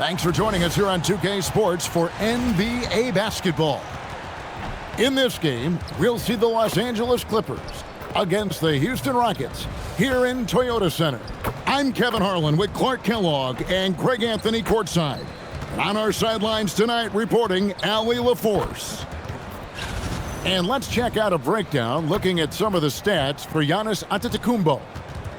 Thanks for joining us here on 2K Sports for NBA basketball. In this game, we'll see the Los Angeles Clippers against the Houston Rockets here in Toyota Center. I'm Kevin Harlan with Clark Kellogg and Greg Anthony courtside. And on our sidelines tonight, reporting Allie LaForce. And let's check out a breakdown looking at some of the stats for Giannis Antetokounmpo.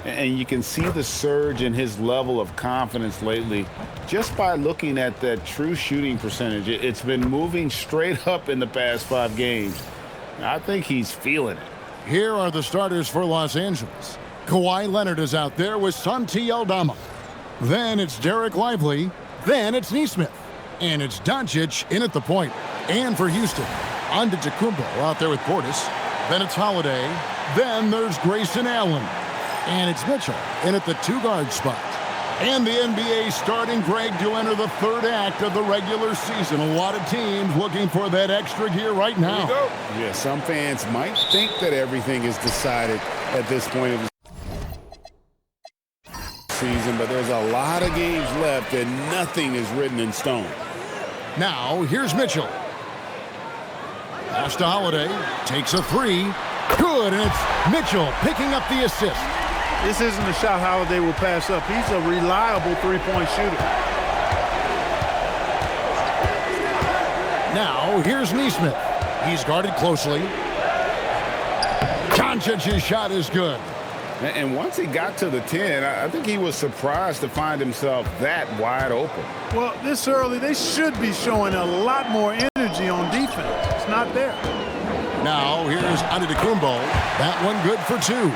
And you can see the surge in his level of confidence lately just by looking at that true shooting percentage. It's been moving straight up in the past 5 games. I think he's feeling it. Here are the starters for Los Angeles. Kawhi Leonard is out there with Santi Aldama. Then it's Derek Lively. Then it's Nesmith. And it's Doncic in at the point. And for Houston, Antetokounmpo out there with Portis. Then it's Holiday. Then there's Grayson Allen. And it's Mitchell in at the 2-guard spot. And the NBA starting, Greg, to enter the 3rd act of the regular season. A lot of teams looking for that extra gear right now. Yeah, some fans might think that everything is decided at this point of the season, but there's a lot of games left and nothing is written in stone. Now, here's Mitchell. Pass to Holiday. Takes a 3. Good, and it's Mitchell picking up the assist. This isn't a shot Holiday will pass up. He's a reliable three-point shooter. Now, here's Nesmith. He's guarded closely. Doncic's shot is good. And once he got to the 10, I think he was surprised to find himself that wide open. Well, this early, they should be showing a lot more energy on defense. It's not there. Now, here's Antetokounmpo. That one good for 2.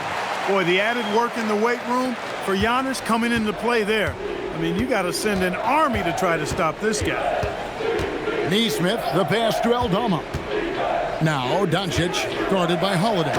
Boy, the added work in the weight room for Giannis coming into play there. I mean, you got to send an army to try to stop this guy. Nesmith, the pass to Aldama. Now, Doncic, guarded by Holiday.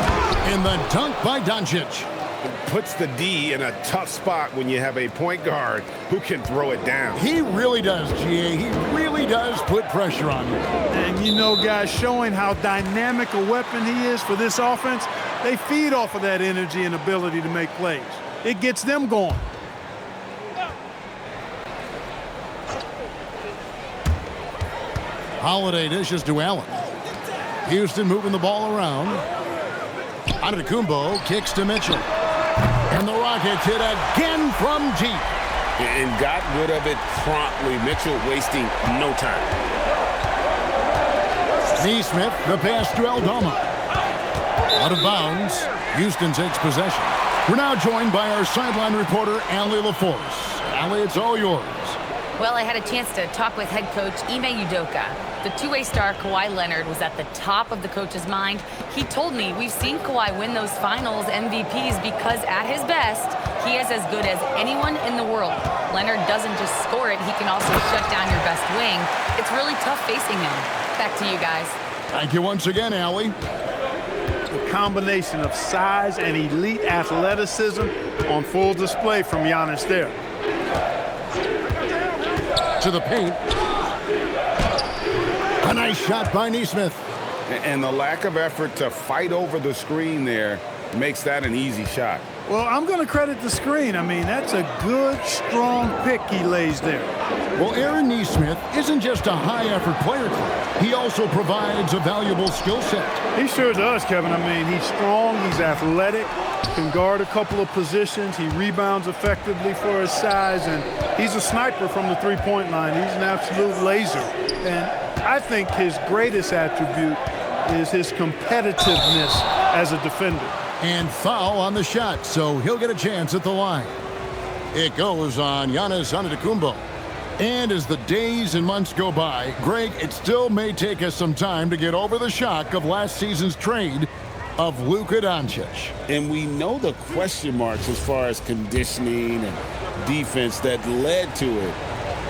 And the dunk by Doncic. It puts the D in a tough spot when you have a point guard who can throw it down. He really does, GA. He really does put pressure on you. And you know, guys, showing how dynamic a weapon he is for this offense, they feed off of that energy and ability to make plays. It gets them going. Holiday dishes to Allen. Houston moving the ball around. Antetokounmpo kicks to Mitchell. And the Rockets hit again from deep. And got rid of it promptly. Mitchell wasting no time. Nesmith, the pass to Aldama. Out of bounds. Houston takes possession. We're now joined by our sideline reporter, Allie LaForce. Allie, it's all yours. Well, I had a chance to talk with head coach Ime Udoka. The two-way star Kawhi Leonard was at the top of the coach's mind. He told me we've seen Kawhi win those finals MVPs because at his best, he is as good as anyone in the world. Leonard doesn't just score it, he can also shut down your best wing. It's really tough facing him. Back to you guys. Thank you once again, Allie. The combination of size and elite athleticism on full display from Giannis there. To the paint. A nice shot by Nesmith. And the lack of effort to fight over the screen there makes that an easy shot. Well, I'm going to credit the screen. I mean, that's a good, strong pick he lays there. Well, Aaron Nesmith isn't just a high-effort player. He also provides a valuable skill set. He sure does, Kevin. I mean, he's strong, he's athletic, can guard a couple of positions, he rebounds effectively for his size, and he's a sniper from the three-point line. He's an absolute laser. And I think his greatest attribute is his competitiveness as a defender. And foul on the shot, so he'll get a chance at the line. It goes on Giannis Antetokounmpo. And as the days and months go by, Greg, it still may take us some time to get over the shock of last season's trade of Luka Doncic. And we know the question marks as far as conditioning and defense that led to it.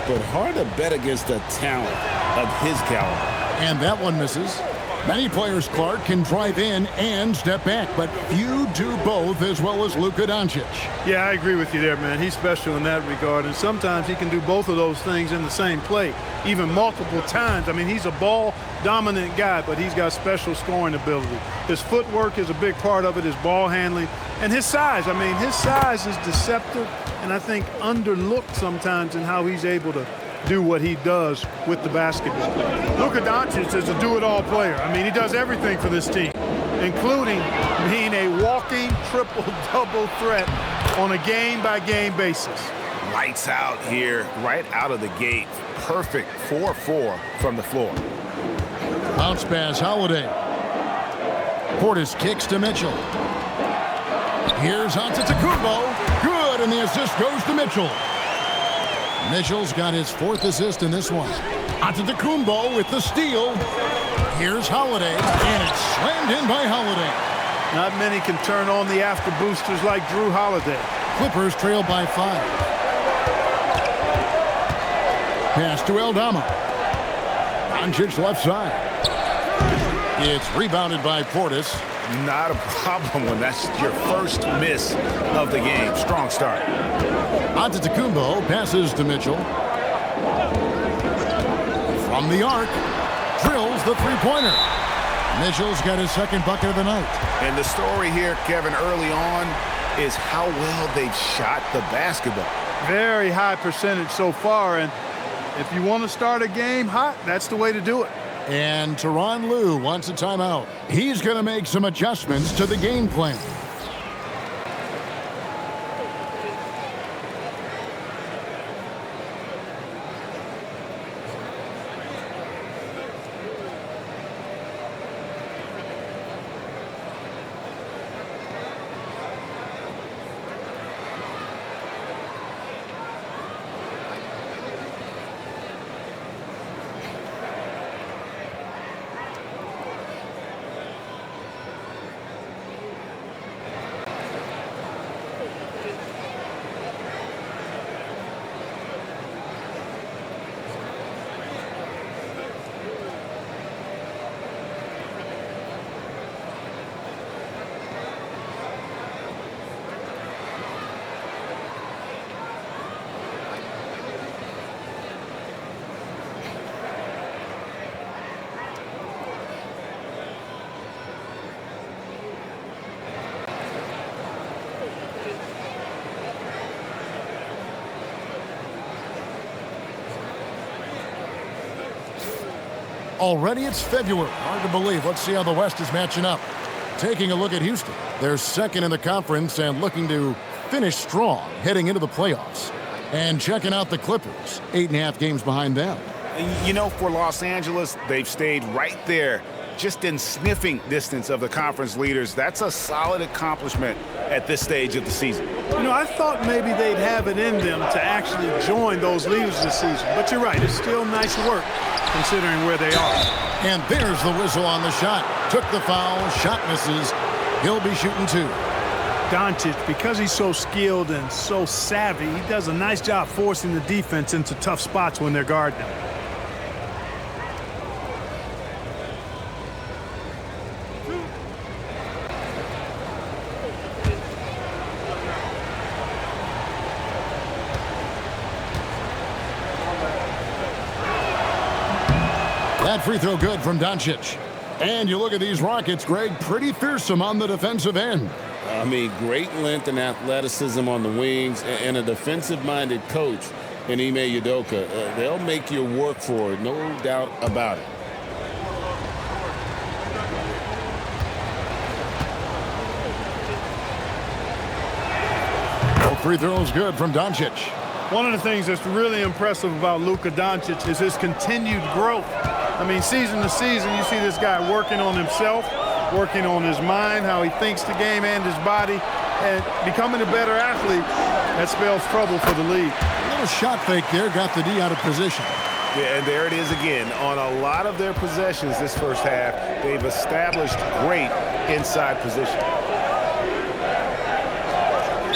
But hard to bet against the talent of his caliber. And that one misses. Many players, Clark, can drive in and step back, but few do both as well as Luka Doncic. Yeah, I agree with you there, man. He's special in that regard, and sometimes he can do both of those things in the same play, even multiple times. I mean, he's a ball-dominant guy, but he's got special scoring ability. His footwork is a big part of it, his ball handling, and his size. I mean, his size is deceptive, and I think underlooked sometimes in how he's able to do what he does with the basketball. Luka Doncic is a do-it-all player. I mean, he does everything for this team, including being a walking triple-double threat on a game-by-game basis. Lights out here, right out of the gate. Perfect 4-4 from the floor. Bounce pass, Holiday. Portis kicks to Mitchell. Here's Antetokounmpo. Good, and the assist goes to Mitchell. Mitchell's got his 4th assist in this one. Antetokounmpo with the steal. Here's Holiday, and it's slammed in by Holiday. Not many can turn on the after boosters like Drew Holiday. Clippers trail by 5. Pass to Aldama. Doncic left side. It's rebounded by Portis. Not a problem when that's your first miss of the game. Strong start. Antetokounmpo passes to Mitchell. From the arc, drills the three-pointer. Mitchell's got his 2nd bucket of the night. And the story here, Kevin, early on is how well they've shot the basketball. Very high percentage so far, and if you want to start a game hot, that's the way to do it. And Tyronn Lue wants a timeout. He's going to make some adjustments to the game plan. Already it's February. Hard to believe. Let's see how the West is matching up. Taking a look at Houston. They're 2nd in the conference and looking to finish strong heading into the playoffs. And checking out the Clippers, 8.5 games behind them. You know, for Los Angeles, they've stayed right there, just in sniffing distance of the conference leaders. That's a solid accomplishment at this stage of the season. You know, I thought maybe they'd have it in them to actually join those leaders this season. But you're right, it's still nice work considering where they are. And there's the whistle on the shot. Took the foul, shot misses. He'll be shooting 2. Doncic, because he's so skilled and so savvy, he does a nice job forcing the defense into tough spots when they're guarding him. That free throw good from Doncic. And you look at these Rockets, Greg, pretty fearsome on the defensive end. I mean, great length and athleticism on the wings, and a defensive-minded coach in Ime Udoka. They'll make you work for it, no doubt about it. Both free throws good from Doncic. One of the things that's really impressive about Luka Doncic is his continued growth. I mean, season to season, you see this guy working on himself, working on his mind, how he thinks the game and his body, and becoming a better athlete. That spells trouble for the league. A little shot fake there, got the D out of position. Yeah, and there it is again. On a lot of their possessions this first half, they've established great inside position.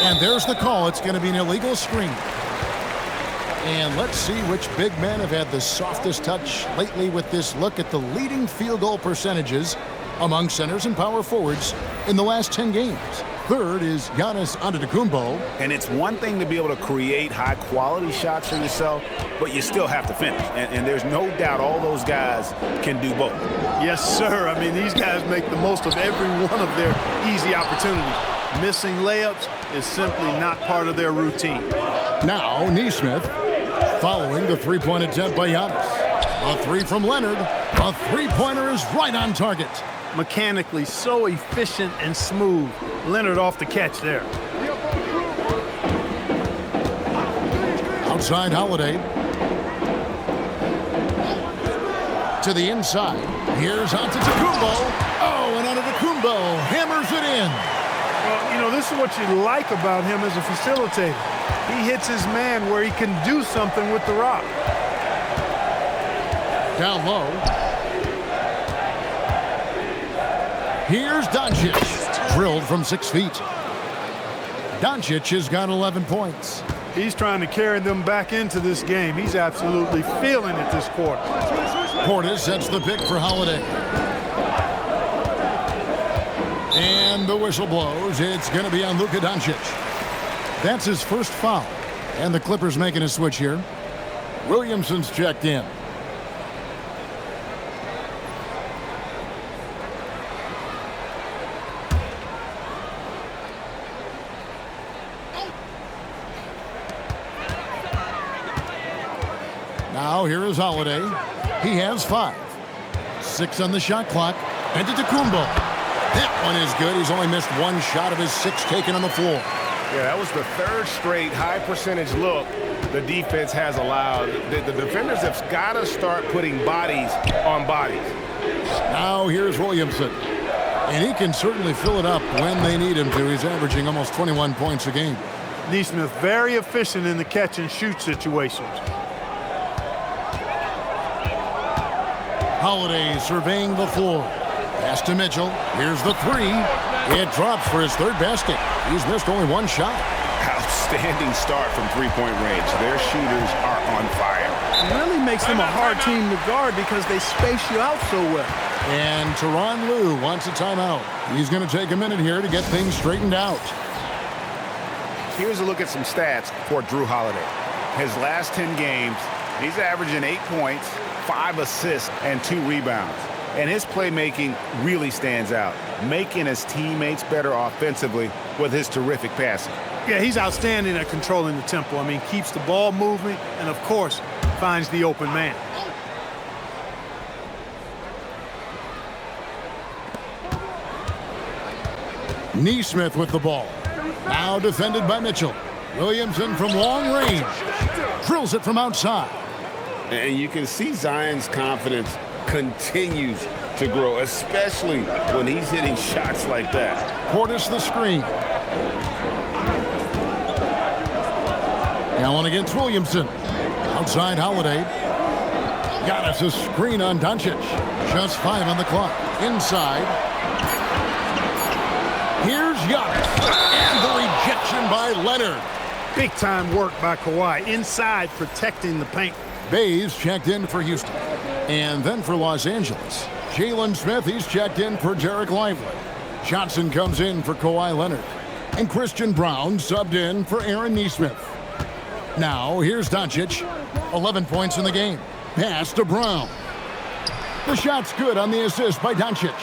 And there's the call. It's going to be an illegal screen. And let's see which big men have had the softest touch lately with this look at the leading field goal percentages among centers and power forwards in the last 10 games. Third is Giannis Antetokounmpo. And it's one thing to be able to create high-quality shots for yourself, but you still have to finish. And there's no doubt all those guys can do both. Yes, sir. I mean, these guys make the most of every one of their easy opportunities. Missing layups is simply not part of their routine. Now, Nesmith. Following the three-point attempt by Giannis. A three from Leonard. A three-pointer is right on target. Mechanically so efficient and smooth. Leonard off the catch there. Outside Holiday. To the inside. Here's Antetokounmpo. Oh, and Antetokounmpo hammers it in. Well, you know, this is what you like about him as a facilitator. He hits his man where he can do something with the rock. Down low. Here's Doncic. Drilled from 6 feet. Doncic has got 11 points. He's trying to carry them back into this game. He's absolutely feeling it this quarter. Portis sets the pick for Holiday. And the whistle blows. It's going to be on Luka Doncic. That's his first foul. And the Clippers making a switch here. Williamson's checked in. Now here is Holiday. He has 5. 6 on the shot clock. And to Antetokounmpo. That one is good. He's only missed 1 shot of his 6 taken on the floor. Yeah, that was the 3rd straight high percentage look the defense has allowed. The defenders have got to start putting bodies on bodies. Now here's Williamson. And he can certainly fill it up when they need him to. He's averaging almost 21 points a game. Nesmith very efficient in the catch and shoot situations. Holiday surveying the floor. Pass to Mitchell. Here's the 3. It drops for his 3rd basket. He's missed only 1 shot. Outstanding start from three-point range. Their shooters are on fire. It really makes them a hard team to guard because they space you out so well. And Tyronn Lue wants a timeout. He's going to take a minute here to get things straightened out. Here's a look at some stats for Jrue Holiday. His last 10 games, he's averaging 8 points, 5 assists, and 2 rebounds. And his playmaking really stands out, making his teammates better offensively with his terrific passing. Yeah, he's outstanding at controlling the tempo. I mean, keeps the ball moving and, of course, finds the open man. Nesmith with the ball. Now defended by Mitchell. Williamson from long range. Drills it from outside. And you can see Zion's confidence continues to grow, especially when he's hitting shots like that. Portis the screen. Allen against Williamson. Outside Holiday. Giannis a screen on Doncic. Just 5 on the clock. Inside. Here's Giannis. And the rejection by Leonard. Big time work by Kawhi. Inside, protecting the paint. Bays checked in for Houston. And then for Los Angeles, Jalen Smith, he's checked in for Derek Lively. Johnson comes in for Kawhi Leonard. And Christian Brown subbed in for Aaron Nesmith. Now, here's Doncic. 11 points in the game. Pass to Brown. The shot's good on the assist by Doncic.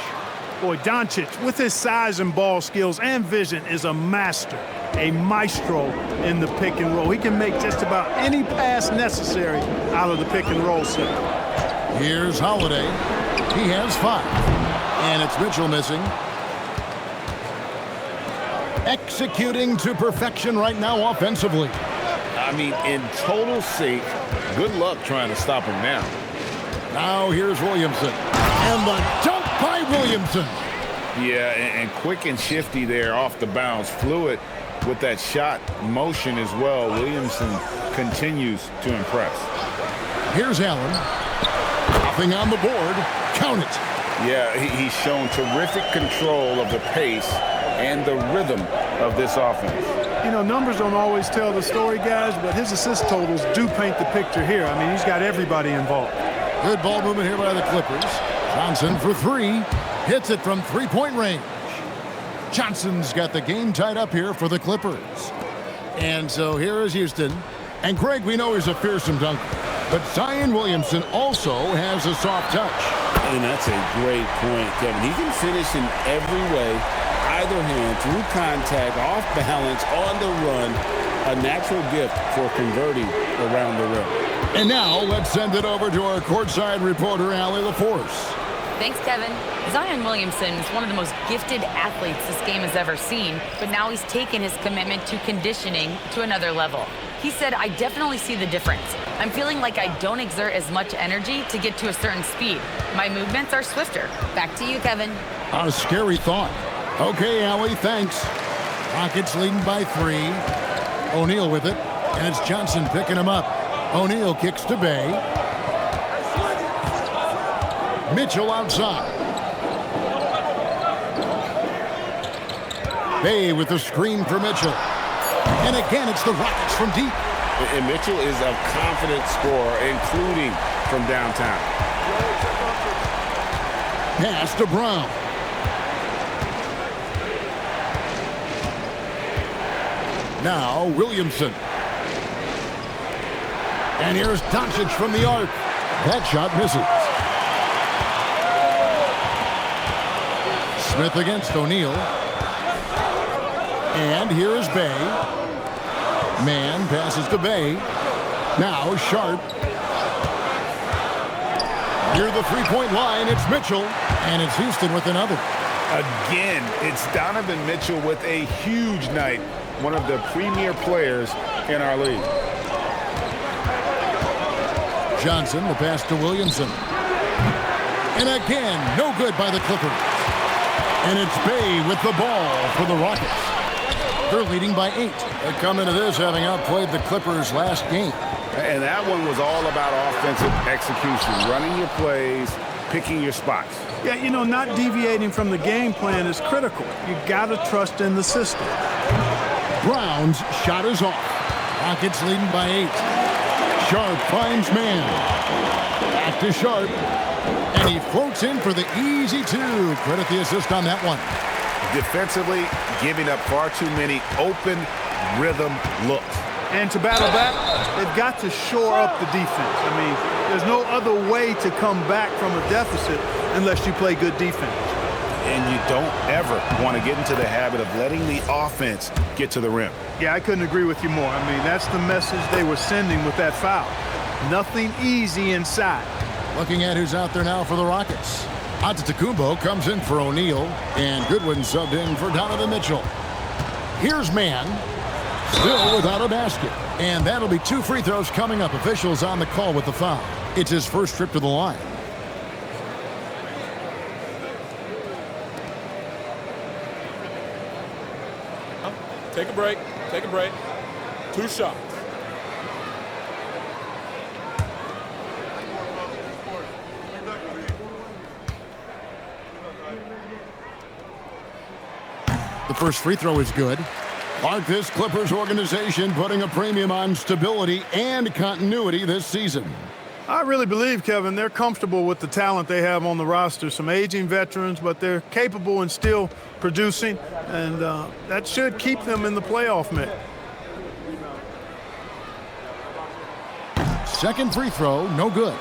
Boy, Doncic, with his size and ball skills and vision, is a master, a maestro in the pick and roll. He can make just about any pass necessary out of the pick and roll set. Here's Holiday. He has 5. And it's Mitchell missing. Executing to perfection right now offensively. I mean, in total sync. Good luck trying to stop him now. Now here's Williamson. And the dunk by Williamson. Yeah, and quick and shifty there off the bounce. Fluid with that shot motion as well. Williamson continues to impress. Here's Allen. Nothing on the board. Count it. Yeah, he's shown terrific control of the pace and the rhythm of this offense. You know, numbers don't always tell the story, guys, but his assist totals do paint the picture here. I mean, he's got everybody involved. Good ball movement here by the Clippers. Johnson for 3. Hits it from 3-point range. Johnson's got the game tied up here for the Clippers. And so here is Houston. And Greg, we know he's a fearsome dunker. But Zion Williamson also has a soft touch. And that's a great point, Kevin. He can finish in every way, either hand, through contact, off balance, on the run. a natural gift for converting around the rim. And now let's send it over to our courtside reporter, Allie LaForce. Thanks, Kevin. Zion Williamson is one of the most gifted athletes this game has ever seen, but now he's taken his commitment to conditioning to another level. He said, I definitely see the difference. I'm feeling like I don't exert as much energy to get to a certain speed. My movements are swifter. Back to you, Kevin. A scary thought. Okay, Allie, thanks. Rockets leading by 3. O'Neal with it, and it's Johnson picking him up. O'Neal kicks to Bay. Mitchell outside. Bay with the screen for Mitchell. And again, it's the Rockets from deep. And Mitchell is a confident scorer, including from downtown. Pass to Brown. Now Williamson. And here's Doncic from the arc. That shot misses. Smith against O'Neal. And here is Bay. Man passes to Bay. Now Sharp. Near the three-point line, it's Mitchell. And it's Houston with another. Again, it's Donovan Mitchell with a huge night. One of the premier players in our league. Johnson, the pass to Williamson. And again, no good by the Clippers. And it's Bay with the ball for the Rockets. They're leading by 8. They come into this having outplayed the Clippers last game. And that one was all about offensive execution, running your plays, picking your spots. Yeah, you know, not deviating from the game plan is critical. You got to trust in the system. Brown's shot is off. Rockets leading by 8. Sharp finds man. Back to Sharp. And he floats in for the easy 2. Credit the assist on that one. Defensively, giving up far too many open rhythm looks. And to battle back, they've got to shore up the defense. I mean, there's no other way to come back from a deficit unless you play good defense. And you don't ever want to get into the habit of letting the offense get to the rim. Yeah, I couldn't agree with you more. I mean, that's the message they were sending with that foul. Nothing easy inside. Looking at who's out there now for the Rockets. Antetokounmpo comes in for O'Neal, and Goodwin subbed in for Donovan Mitchell. Here's Man, still without a basket. And that'll be 2 free throws coming up. Officials on the call with the foul. It's his first trip to the line. Take a break. Take a break. 2 shots. The first free throw is good. Like this Clippers organization putting a premium on stability and continuity this season. I really believe, Kevin, they're comfortable with the talent they have on the roster. Some aging veterans, but they're capable and still producing, and that should keep them in the playoff mix. Second free throw, no good.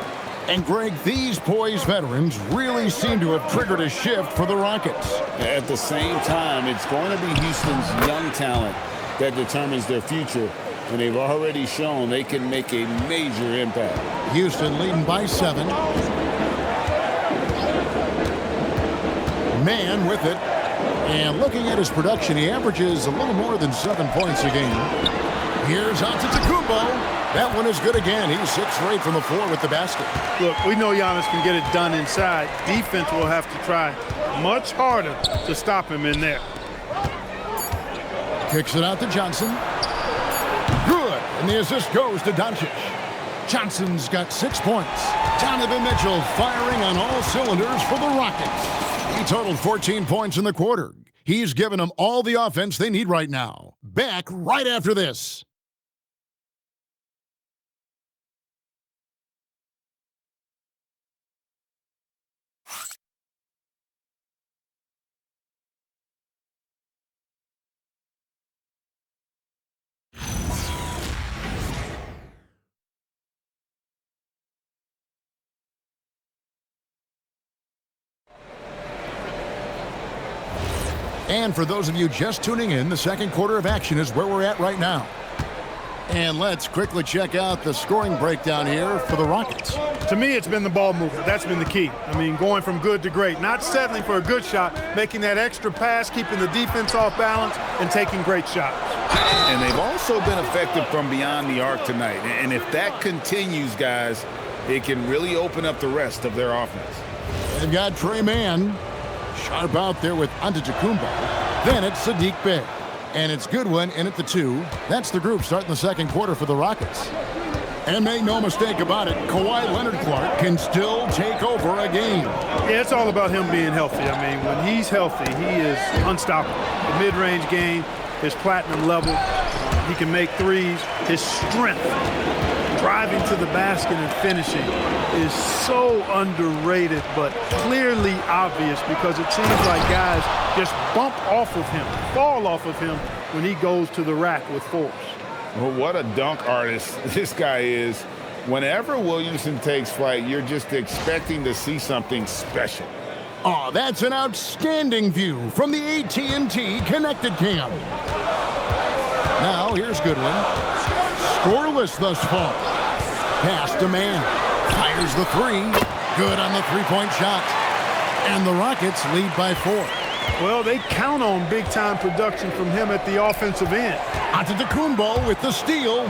And Greg, these poised veterans really seem to have triggered a shift for the Rockets. At the same time, it's going to be Houston's young talent that determines their future, and they've already shown they can make a major impact. Houston leading by 7. Man with it. And looking at his production, he averages a little more than 7 points a game. Here's Antetokounmpo. That one is good again. He's 6 for 8 from the floor with the basket. Look, we know Giannis can get it done inside. Defense will have to try much harder to stop him in there. Kicks it out to Johnson. Good. And the assist goes to Doncic. Johnson's got 6 points. Donovan Mitchell firing on all cylinders for the Rockets. He totaled 14 points in the quarter. He's given them all the offense they need right now. Back right after this. And for those of you just tuning in, the second quarter of action is where we're at right now. And let's quickly check out the scoring breakdown here for the Rockets. To me, it's been the ball movement. That's been the key. I mean, going from good to great, not settling for a good shot, making that extra pass, keeping the defense off balance, and taking great shots. And they've also been effective from beyond the arc tonight. And if that continues, guys, it can really open up the rest of their offense. They've got Trey Mann sharp out there with Antetokounmpo. Then it's Sadiq Bey. And it's Goodwin in at the 2. That's the group starting the second quarter for the Rockets. And make no mistake about it, Kawhi Leonard-Clark can still take over a game. Yeah, it's all about him being healthy. I mean, when he's healthy, he is unstoppable. The mid-range game, his platinum level, he can make threes. His strength, driving to the basket and finishing, is so underrated, but clearly obvious because it seems like guys just bump off of him, fall off of him when he goes to the rack with force. Well, what a dunk artist this guy is. Whenever Williamson takes flight, you're just expecting to see something special. Oh, that's an outstanding view from the AT&T Connected Cam. Now, here's Goodwin. Scoreless thus far. Pass to Mann. Fires the 3. Good on the three-point shot. And the Rockets lead by 4. Well, they count on big-time production from him at the offensive end. Antetokounmpo with the steal.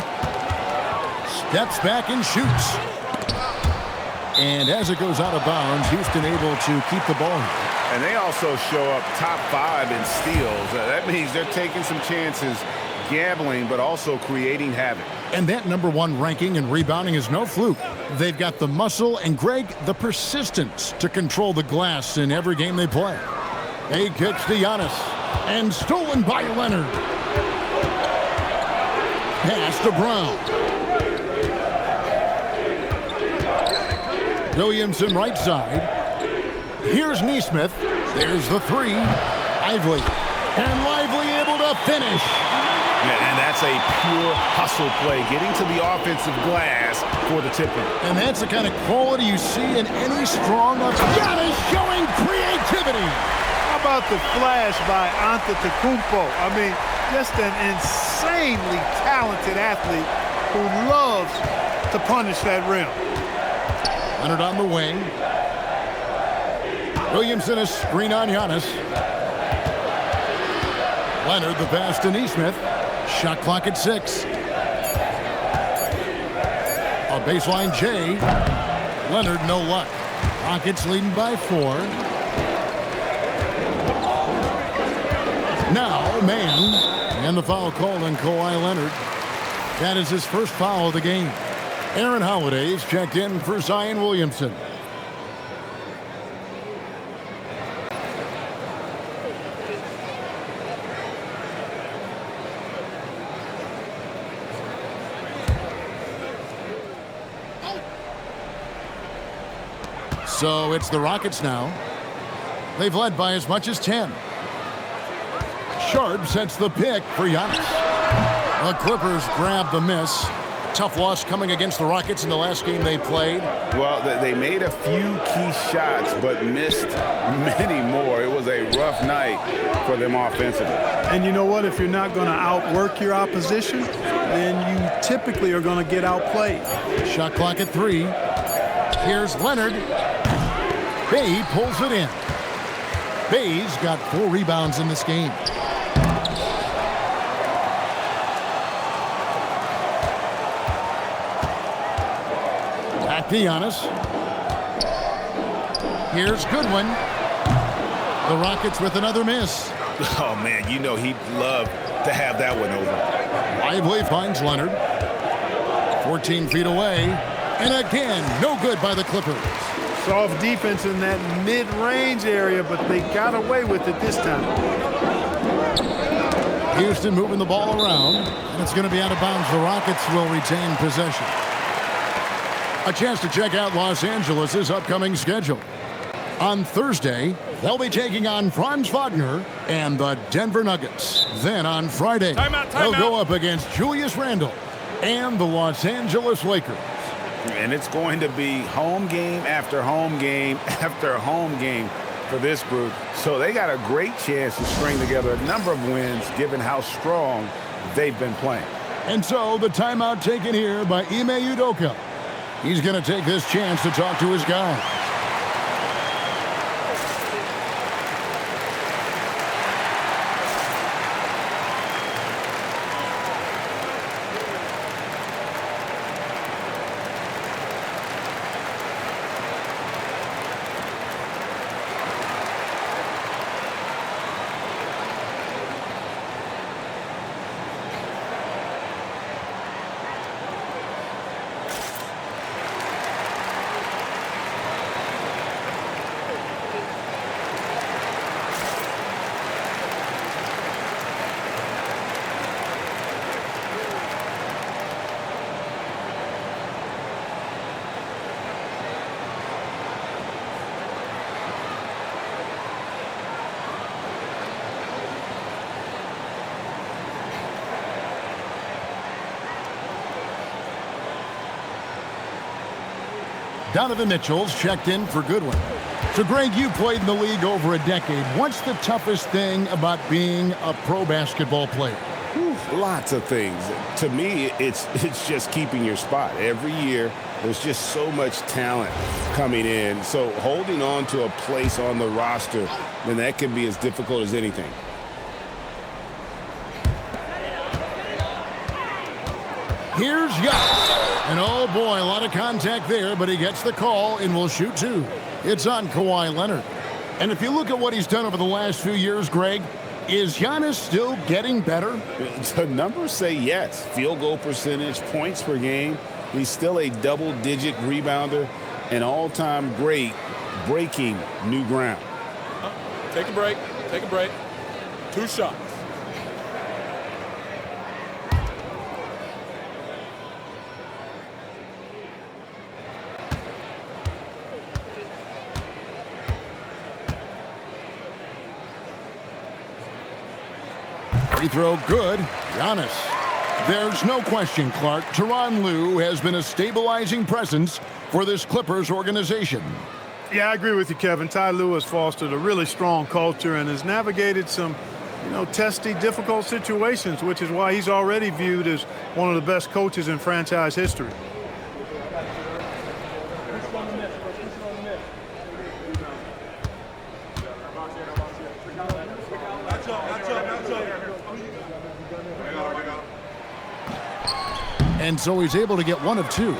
Steps back and shoots. And as it goes out of bounds, Houston able to keep the ball here. And they also show up top 5 in steals. That means they're taking some chances, gambling, but also creating havoc. And that #1 ranking in rebounding is no fluke. They've got the muscle and, Greg, the persistence to control the glass in every game they play. He kicks to Giannis. And stolen by Leonard. Pass to Brown. Williamson right side. Here's Nesmith. There's the 3. Lively. And Lively able to finish. Yeah, and that's a pure hustle play, getting to the offensive glass for the tip-in. And that's the kind of quality you see in any strong up. Giannis showing creativity. How about the flash by Antetokounmpo? I mean, just an insanely talented athlete who loves to punish that rim. Leonard on the wing. Williamson a screen on Giannis. Leonard the pass to Nesmith. Shot clock at 6. A baseline J. Leonard no luck. Rockets leading by 4. Now Mann. And the foul called on Kawhi Leonard. That is his first foul of the game. Aaron Holiday's checked in for Zion Williamson. So it's the Rockets now. They've led by as much as 10. Sharp sets the pick for Giannis. The Clippers grab the miss. Tough loss coming against the Rockets in the last game they played. Well, they made a few key shots, but missed many more. It was a rough night for them offensively. And you know what? If you're not going to outwork your opposition, then you typically are going to get outplayed. Shot clock at 3. Here's Leonard. Bey pulls it in. Bey's got 4 rebounds in this game. Back to Giannis. Here's Goodwin. The Rockets with another miss. Oh, man, you know he'd love to have that one over. Lively finds Leonard. 14 feet away. And again, no good by the Clippers. Soft defense in that mid-range area, but they got away with it this time. Houston moving the ball around, and it's going to be out of bounds. The Rockets will retain possession. A chance to check out Los Angeles' upcoming schedule. On Thursday, they'll be taking on Franz Wagner and the Denver Nuggets. Then on Friday, they'll go up against Julius Randle and the Los Angeles Lakers. And it's going to be home game after home game after home game for this group. So they got a great chance to string together a number of wins given how strong they've been playing. And so the timeout taken here by Ime Udoka. He's going to take this chance to talk to his guys. Donovan Mitchell's checked in for Goodwin. So, Greg, you played in the league over a decade. What's the toughest thing about being a pro basketball player? Lots of things. To me, it's just keeping your spot. Every year, there's just so much talent coming in. So holding on to a place on the roster, then that can be as difficult as anything. Here's Giannis. And oh boy, a lot of contact there, but he gets the call and will shoot two. It's on Kawhi Leonard. And if you look at what he's done over the last few years, Greg, is Giannis still getting better? The numbers say yes. Field goal percentage, points per game. He's still a double-digit rebounder, an all-time great, breaking new ground. Take a break. Take a break. 2 shots. Free throw good. Giannis. There's no question, Clark. Tyronn Lue has been a stabilizing presence for this Clippers organization. Yeah, I agree with you, Kevin. Ty Lue has fostered a really strong culture and has navigated some, testy, difficult situations, which is why he's already viewed as one of the best coaches in franchise history. And so he's able to get one of two.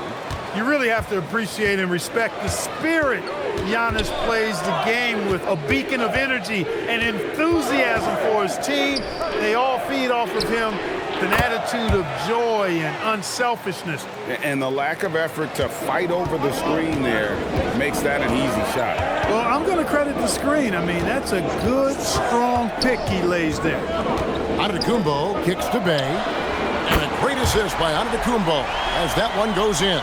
You really have to appreciate and respect the spirit Giannis plays the game with, a beacon of energy and enthusiasm for his team. They all feed off of him, an attitude of joy and unselfishness. And the lack of effort to fight over the screen there makes that an easy shot. Well, I'm going to credit the screen. I mean, that's a good, strong pick he lays there. Antetokounmpo kicks to Bay. And a great assist by Antetokounmpo as that one goes in.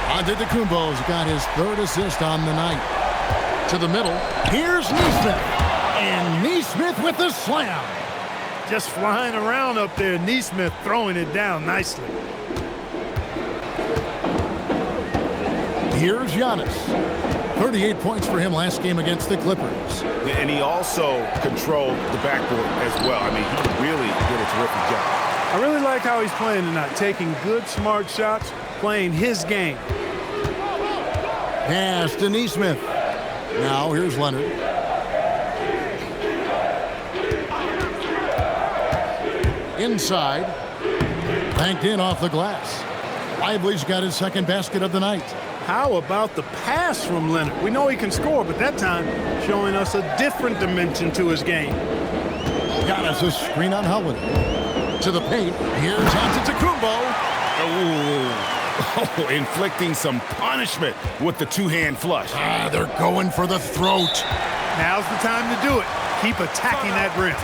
Antetokounmpo's got his 3rd assist on the night. To the middle. Here's Nesmith. And Nesmith with the slam. Just flying around up there. Nesmith throwing it down nicely. Here's Giannis. 38 points for him last game against the Clippers. And he also controlled the backboard as well. I mean, he really did a terrific job. I really like how he's playing tonight, taking good, smart shots, playing his game. Pass to Nesmith. Now here's Leonard. Inside. Banked in off the glass. Lively's got his 2nd basket of the night. How about the pass from Leonard? We know he can score, but that time showing us a different dimension to his game. Got us a screen on Holiday. To the paint. Here's Antetokounmpo. Oh, inflicting some punishment with the 2-hand flush. They're going for the throat. Now's the time to do it. Keep attacking that rim.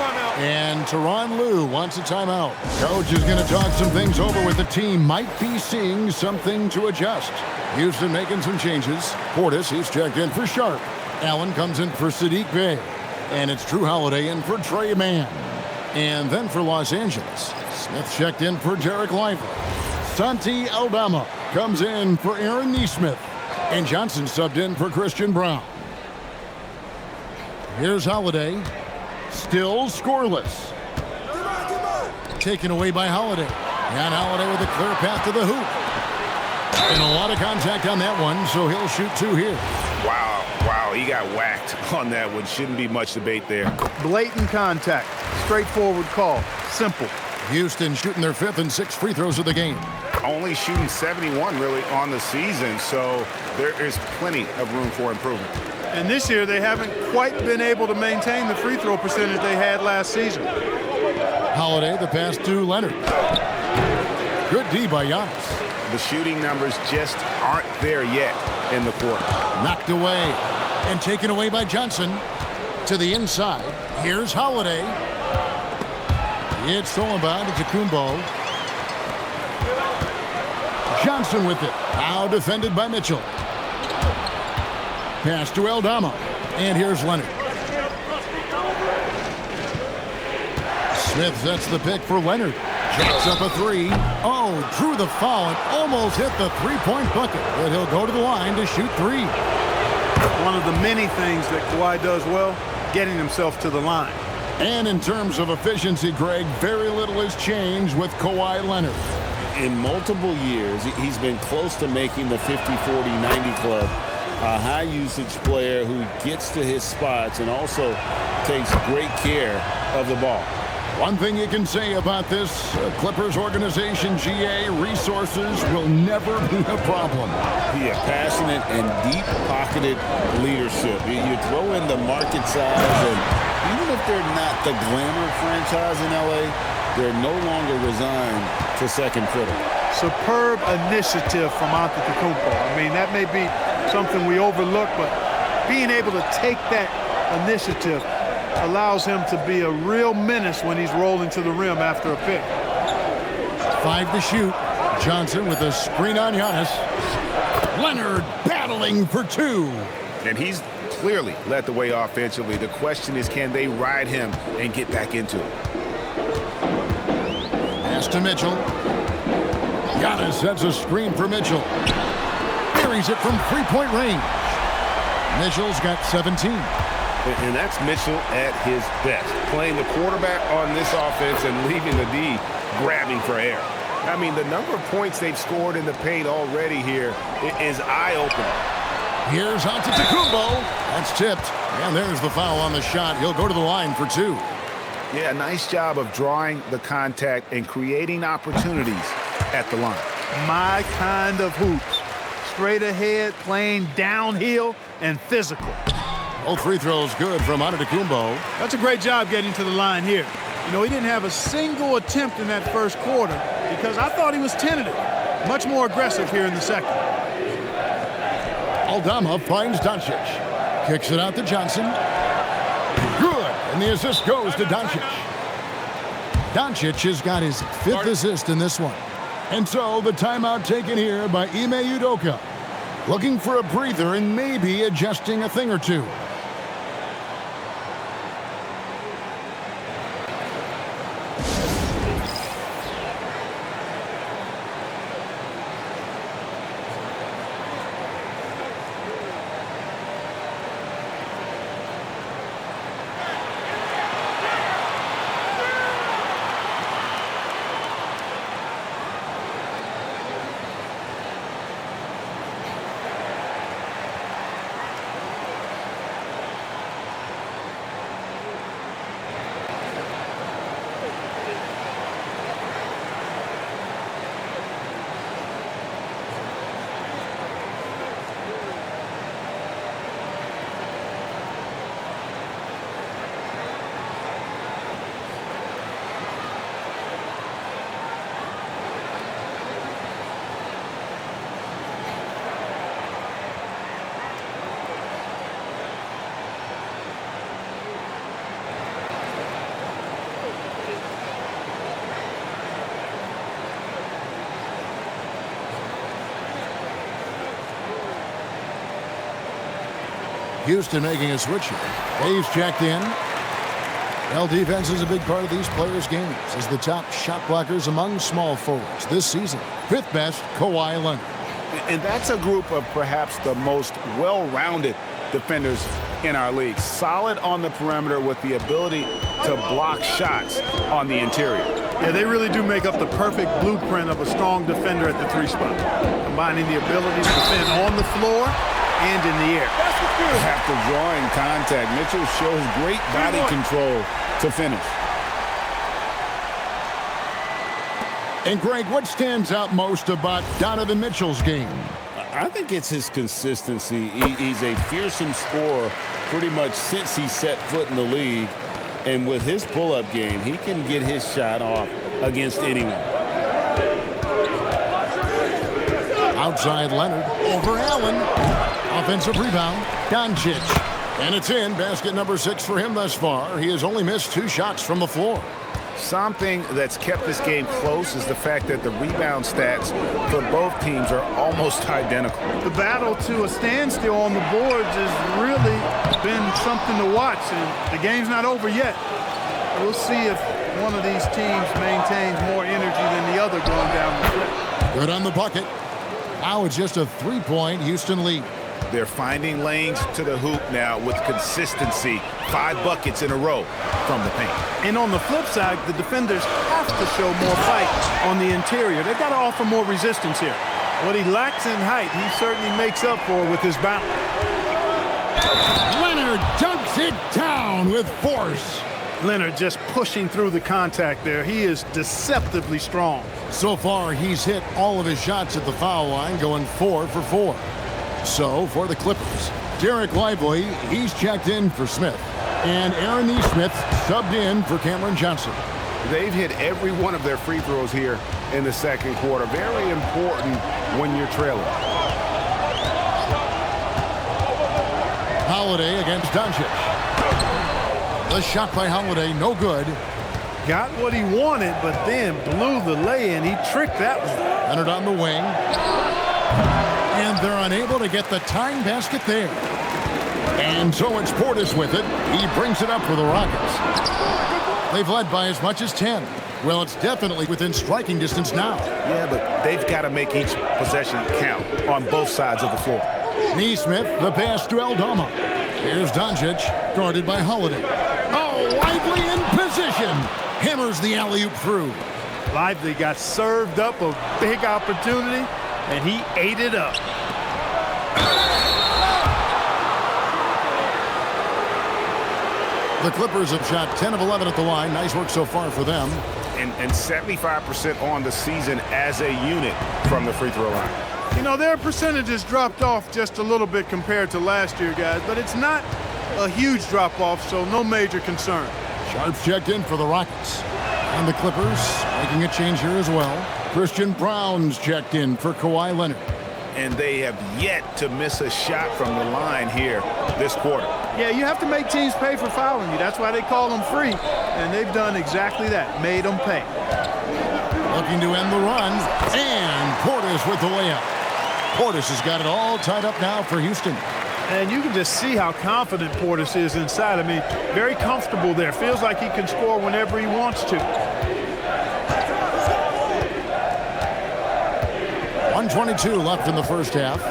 And Tyronn Lue wants a timeout. Coach is going to talk some things over with the team. Might be seeing something to adjust. Houston making some changes. Portis, he's checked in for Sharp. Allen comes in for Sadiq Bey. And it's Drew Holiday in for Trey Mann. And then for Los Angeles, Smith checked in for Derek Lively. Santi Aldama comes in for Aaron Nesmith. And Johnson subbed in for Christian Brown. Here's Holiday. Still scoreless. Taken away by Holiday. And Holiday with a clear path to the hoop. And a lot of contact on that one, so he'll shoot 2 here. Wow, he got whacked on that one. Shouldn't be much debate there. Blatant contact. Straightforward call. Simple. Houston shooting their 5th and 6th free throws of the game. Only shooting 71 really on the season, so there is plenty of room for improvement. And this year, they haven't quite been able to maintain the free throw percentage they had last season. Holiday, the pass to Leonard. Good D by Giannis. The shooting numbers just aren't there yet in the quarter. Knocked away and taken away by Johnson. To the inside. Here's Holiday. It's stolen by Kumbo. Johnson with it. Now defended by Mitchell. Pass to Aldama. And here's Leonard. Smith sets the pick for Leonard. Jacks up a 3. Oh, drew the foul and almost hit the 3-point bucket. But he'll go to the line to shoot 3. One of the many things that Kawhi does well, getting himself to the line. And in terms of efficiency, Greg, very little has changed with Kawhi Leonard. In multiple years, he's been close to making the 50-40-90 club. A high-usage player who gets to his spots and also takes great care of the ball. One thing you can say about this Clippers organization, GA, resources will never be a problem. Yeah, passionate and deep-pocketed leadership. You throw in the market size, and even if they're not the glamour franchise in LA, they're no longer resigned to second fiddle. Superb initiative from Antetokounmpo. I mean, that may be something we overlook, but being able to take that initiative allows him to be a real menace when he's rolling to the rim after a pick. 5 to shoot. Johnson with a screen on Giannis. Leonard battling for 2. And he's clearly led the way offensively. The question is, can they ride him and get back into it? Pass to Mitchell. Giannis sets a screen for Mitchell. Buries it from 3-point range. Mitchell's got 17. And that's Mitchell at his best, playing the quarterback on this offense and leaving the D grabbing for air. I mean, the number of points they've scored in the paint already here is eye-opening. Here's Antetokounmpo. That's tipped. And there's the foul on the shot. He'll go to the line for 2. Yeah, nice job of drawing the contact and creating opportunities at the line. My kind of hoops. Straight ahead, playing downhill, and physical. Both free throws good from Antetokounmpo. That's a great job getting to the line here. You know, he didn't have a single attempt in that first quarter because I thought he was tentative. Much more aggressive here in the second. Aldama finds Doncic. Kicks it out to Johnson. Good. And the assist goes to Doncic. Doncic has got his 5th assist in this one. And so the timeout taken here by Ime Udoka. Looking for a breather and maybe adjusting a thing or two. Houston making a switch here. Dave's checked in. Well, defense is a big part of these players' games as the top shot blockers among small forwards this season. 5th best, Kawhi Leonard. And that's a group of perhaps the most well-rounded defenders in our league. Solid on the perimeter with the ability to block shots on the interior. Yeah, they really do make up the perfect blueprint of a strong defender at the 3 spot, combining the ability to defend on the floor and in the air. After drawing contact, Mitchell shows great body control to finish. And Greg, what stands out most about Donovan Mitchell's game? I think it's his consistency. He's a fearsome scorer pretty much since he set foot in the league. And with his pull-up game, he can get his shot off against anyone. Outside Leonard, over Allen. Offensive rebound, Doncic. And it's in, basket number 6 for him thus far. He has only missed 2 shots from the floor. Something that's kept this game close is the fact that the rebound stats for both teams are almost identical. The battle to a standstill on the boards has really been something to watch, and the game's not over yet. We'll see if one of these teams maintains more energy than the other going down the stretch. Good on the bucket. Now it's just a 3-point Houston lead. They're finding lanes to the hoop now with consistency. 5 buckets in a row from the paint. And on the flip side, the defenders have to show more fight on the interior. They've got to offer more resistance here. What he lacks in height, he certainly makes up for with his bounce. Leonard dunks it down with force. Leonard just pushing through the contact there. He is deceptively strong. So far, he's hit all of his shots at the foul line, going 4 for 4. So, for the Clippers, Derek Lively, he's checked in for Smith. And Aaron Nesmith subbed in for Cameron Johnson. They've hit every one of their free throws here in the second quarter. Very important when you're trailing. Holiday against Doncic. The shot by Holiday, no good. Got what he wanted, but then blew the lay-in. He tricked that one. Leonard on the wing. And they're unable to get the tying basket there. And so it's Portis with it. He brings it up for the Rockets. They've led by as much as 10. Well, it's definitely within striking distance now. Yeah, but they've got to make each possession count on both sides of the floor. Nesmith, the pass to Aldama. Here's Doncic, guarded by Holiday. Oh, Lively in position. Hammers the alley-oop through. Lively got served up a big opportunity, and he ate it up. The Clippers have shot 10 of 11 at the line. Nice work so far for them. And 75% on the season as a unit from the free throw line. You know, their percentages dropped off just a little bit compared to last year, guys, but it's not a huge drop-off, so no major concern. Sharps checked in for the Rockets. And the Clippers making a change here as well. Christian Brown's checked in for Kawhi Leonard. And they have yet to miss a shot from the line here this quarter. Yeah, you have to make teams pay for fouling you. That's why they call them free. And they've done exactly that, made them pay. Looking to end the run. And Portis with the layup. Portis has got it all tied up now for Houston. And you can just see how confident Portis is inside. I mean, very comfortable there. Feels like he can score whenever he wants to. 1:22 left in the first half.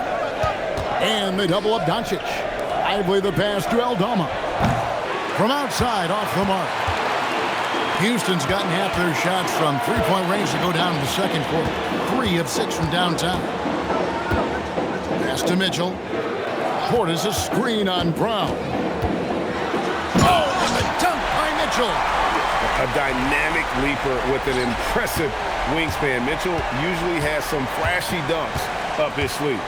And they double up Doncic. Lively the pass to Aldama. From outside, off the mark. Houston's gotten half their shots from three-point range to go down in the second quarter. 3 of 6 from downtown. Pass to Mitchell. Portis a screen on Brown. Oh, and the dunk by Mitchell. A dynamic leaper with an impressive wingspan. Mitchell usually has some flashy dunks up his sleeve.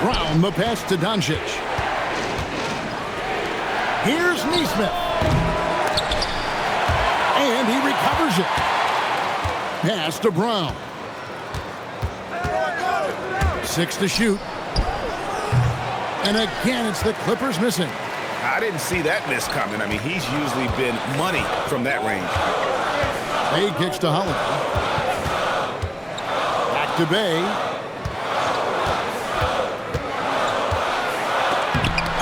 Brown the pass to Doncic. Here's Nesmith. And he recovers it. Pass to Brown. 6 to shoot. And again, it's the Clippers missing. I didn't see that miss coming. I mean, he's usually been money from that range. Bay kicks to Holiday. Back to Bay.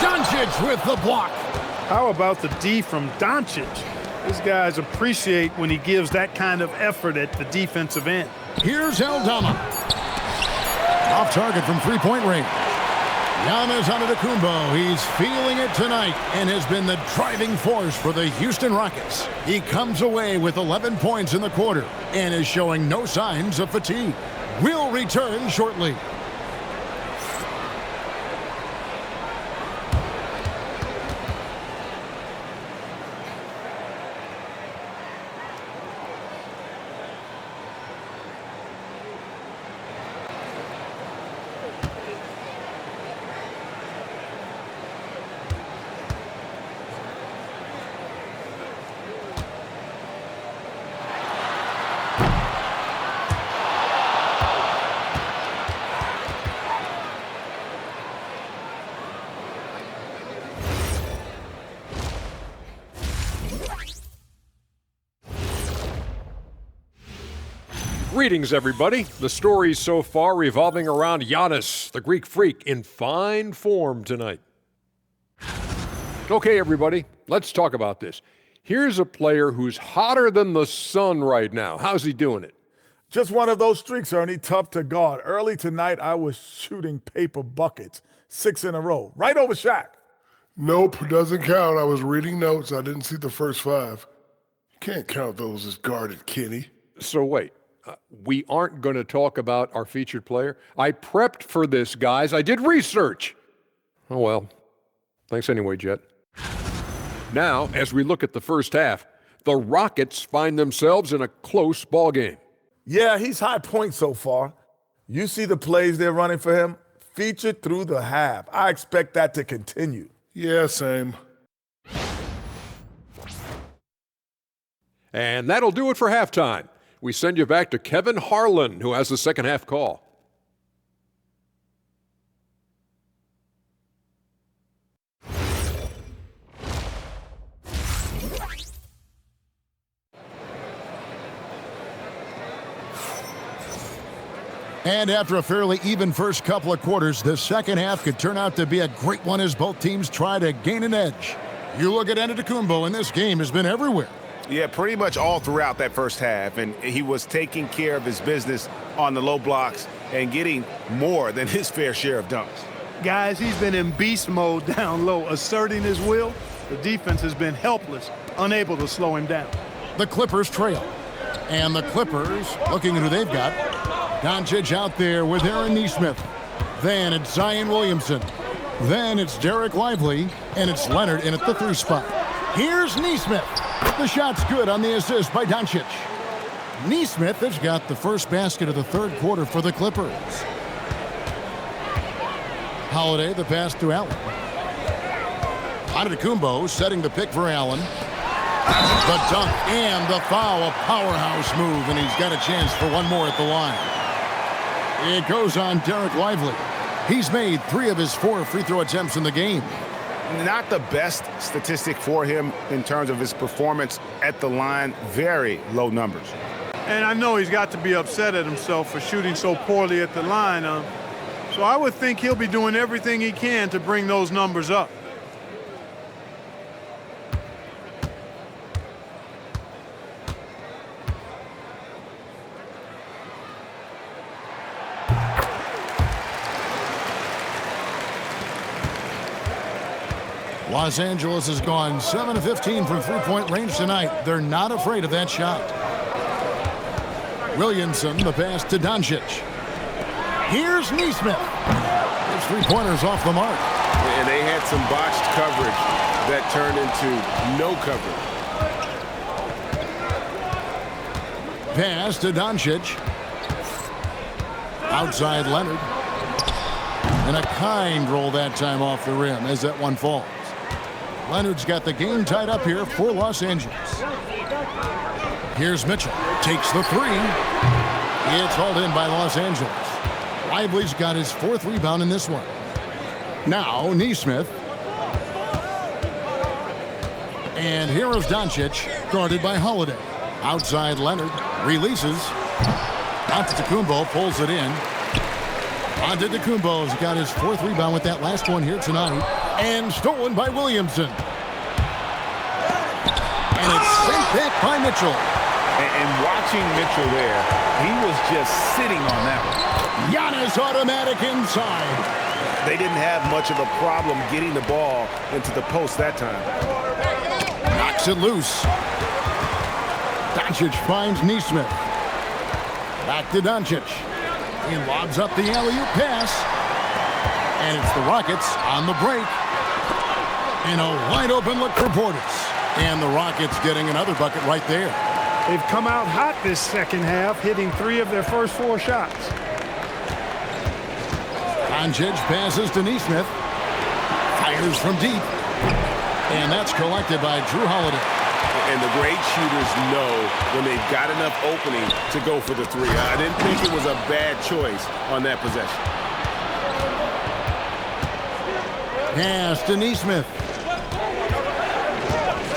Doncic with the block. How about the D from Doncic? These guys appreciate when he gives that kind of effort at the defensive end. Here's Aldama. Off target from three-point range. Giannis Antetokounmpo, he's feeling it tonight and has been the driving force for the Houston Rockets. He comes away with 11 points in the quarter and is showing no signs of fatigue. We'll return shortly. Greetings, everybody. The stories so far revolving around Giannis, the Greek freak, in fine form tonight. Okay, everybody, let's talk about this. Here's a player who's hotter than the sun right now. How's he doing it? Just one of those streaks, Ernie, tough to guard. Early tonight, I was shooting paper buckets, 6 in a row, right over Shaq. Nope, doesn't count. I was reading notes. I didn't see the first 5. You can't count those as guarded, Kenny. So wait, we aren't going to talk about our featured player? I prepped for this, guys. I did research. Oh, well. Thanks anyway, Jet. Now, as we look at the first half, the Rockets find themselves in a close ballgame. Yeah, he's high point so far. You see the plays they're running for him? Featured through the half. I expect that to continue. Yeah, same. And that'll do it for halftime. We send you back to Kevin Harlan, who has the second half call. And after a fairly even first couple of quarters, the second half could turn out to be a great one as both teams try to gain an edge. You look at Antetokounmpo, and this game has been everywhere. Yeah, pretty much all throughout that first half, and he was taking care of his business on the low blocks and getting more than his fair share of dunks. Guys, he's been in beast mode down low, asserting his will. The defense has been helpless, unable to slow him down. The Clippers trail. And the Clippers, looking at who they've got, Doncic out there with Aaron Nesmith. Then it's Zion Williamson. Then it's Derek Lively, and it's Leonard in at the 3 spot. Here's Nesmith. The shot's good on the assist by Doncic. Nesmith has got the first basket of the third quarter for the Clippers. Holiday, the pass to Allen. Antetokounmpo setting the pick for Allen. The dunk and the foul, a powerhouse move, and he's got a chance for one more at the line. It goes on Derek Lively. He's made 3 of his 4 free throw attempts in the game. Not the best statistic for him in terms of his performance at the line. Very low numbers. And I know he's got to be upset at himself for shooting so poorly at the line. So I would think he'll be doing everything he can to bring those numbers up. Los Angeles has gone 7 of 15 from three-point range tonight. They're not afraid of that shot. Williamson, the pass to Doncic. Here's Nesmith. His three-pointers off the mark. And they had some botched coverage that turned into no coverage. Pass to Doncic. Outside Leonard. And a kind roll that time off the rim as that one falls. Leonard's got the game tied up here for Los Angeles. Here's Mitchell. Takes the 3. It's hauled in by Los Angeles. Lively's got his 4th rebound in this one. Now, Nesmith. And here is Doncic, guarded by Holiday. Outside Leonard. Releases. Antetokounmpo pulls it in. Antetokounmpo's got his 4th rebound with that last one here tonight. And stolen by Williamson. And it's sent back by Mitchell. And watching Mitchell there, he was just sitting on that one. Giannis automatic inside. they didn't have much of a problem getting the ball into the post that time. Knocks it loose. Doncic finds Neesmith. Back to Doncic. He lobs up the alley-oop pass. And it's the Rockets on the break. And a wide-open look for Portis. And the Rockets getting another bucket right there. They've come out hot this second half, hitting 3 of their first 4 shots. Doncic passes to Neesmith. Fires from deep. And that's collected by Drew Holiday. And the great shooters know when they've got enough opening to go for the 3. I didn't think it was a bad choice on that possession. Pass to Neesmith.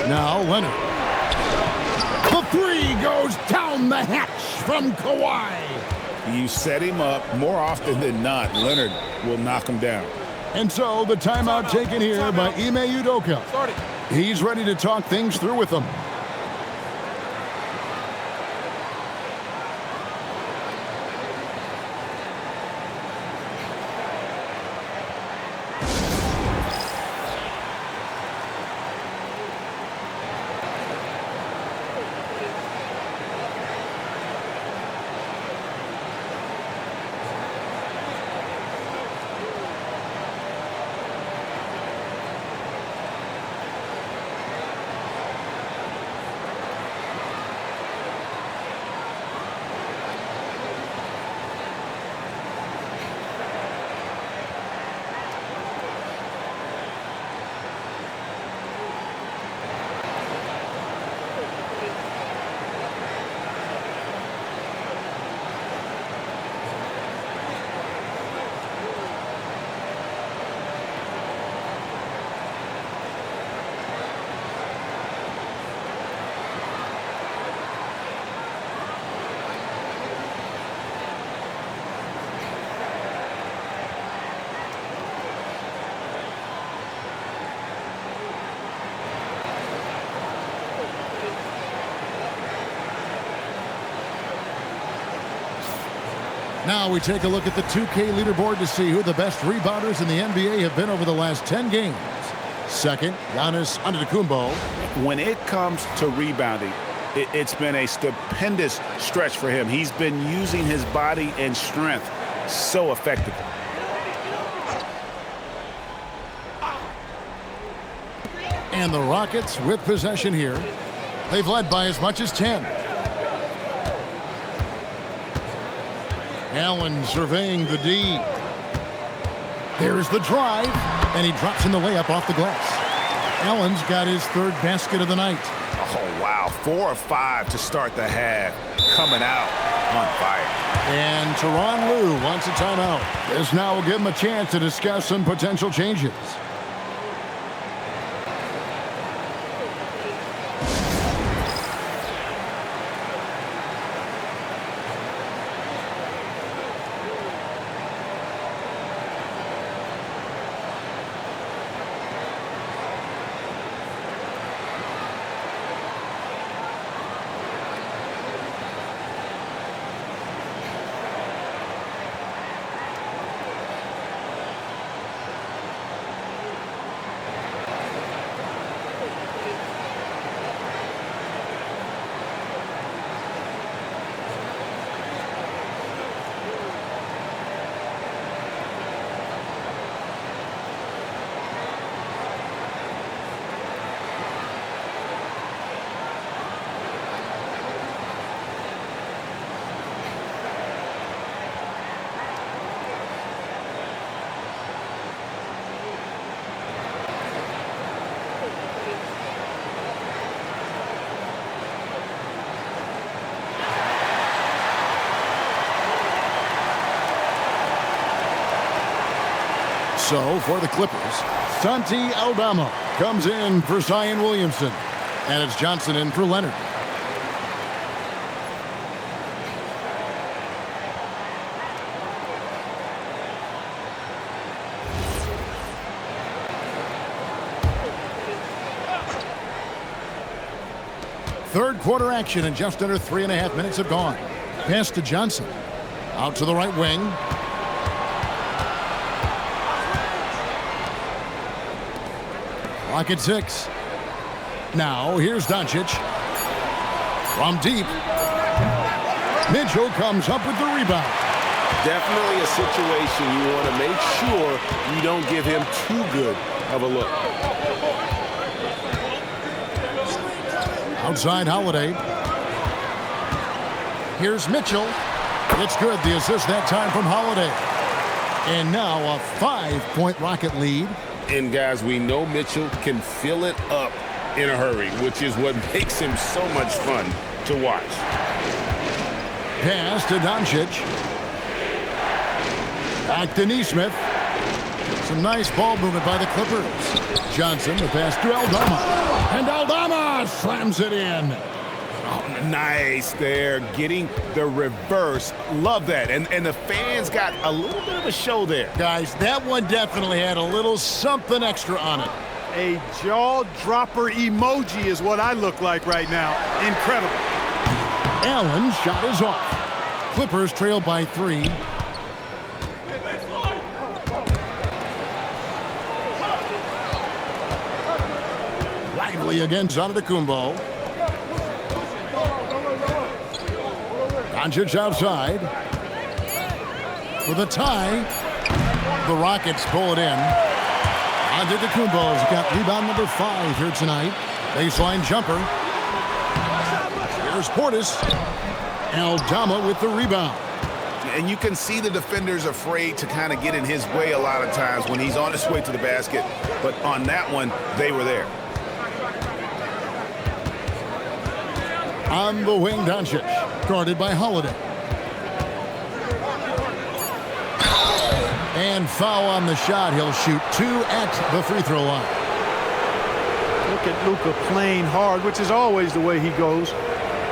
Now Leonard. The 3 goes down the hatch from Kawhi. You set him up more often than not. Leonard will knock him down. And so the timeout taken here by Ime Udoka. He's ready to talk things through with them. Now we take a look at the 2K leaderboard to see who the best rebounders in the NBA have been over the last 10 games. Second, Giannis Antetokounmpo. When it comes to rebounding, it's been a stupendous stretch for him. He's been using his body and strength so effectively. And the Rockets with possession here. They've led by as much as 10. Allen surveying the D. There's the drive, and he drops in the layup off the glass. Allen's got his 3rd basket of the night. Oh, wow. 4 of 5 to start the half. Coming out on fire. And Tyronn Lue wants a timeout. This now will give him a chance to discuss some potential changes. So for the Clippers, Santi Aldama comes in for Zion Williamson. And it's Johnson in for Leonard. Third quarter action and just under 3.5 minutes have gone. Pass to Johnson. Out to the right wing. Clock at 6. Now, here's Doncic. From deep. Mitchell comes up with the rebound. Definitely a situation you want to make sure you don't give him too good of a look. Outside Holiday. Here's Mitchell. It's good. The assist that time from Holiday. And now a 5-point Rocket lead. And guys, we know Mitchell can fill it up in a hurry, which is what makes him so much fun to watch. Pass to Doncic. Back to Neesmith. Some nice ball movement by the Clippers. Johnson, the pass to Aldama. And Aldama slams it in. Oh, nice there, getting the reverse. Love that. And the fans got a little bit of a show there. Guys, that one definitely had a little something extra on it. A jaw-dropper emoji is what I look like right now. Incredible. Allen's shot is off. Clippers trail by 3. Lively against Antetokounmpo. Doncic outside. For the tie. The Rockets pull it in. Antetokounmpo's got rebound number 5 here tonight. Baseline jumper. Here's Portis. Aldama with the rebound. And you can see the defenders afraid to kind of get in his way a lot of times when he's on his way to the basket. But on that one, they were there. On the wing, Doncic, guarded by Holiday. And foul on the shot. He'll shoot 2 at the free throw line. Look at Luka playing hard, which is always the way he goes.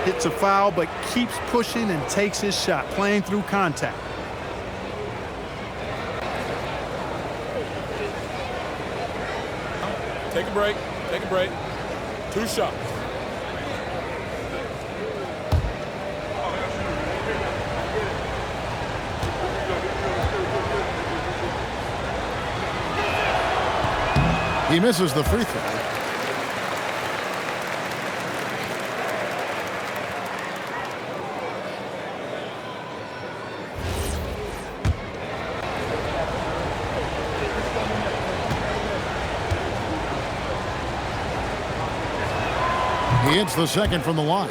Hits a foul, but keeps pushing and takes his shot, playing through contact. Take a break. Take a break. 2 shots. He misses the free throw. He hits the second from the line.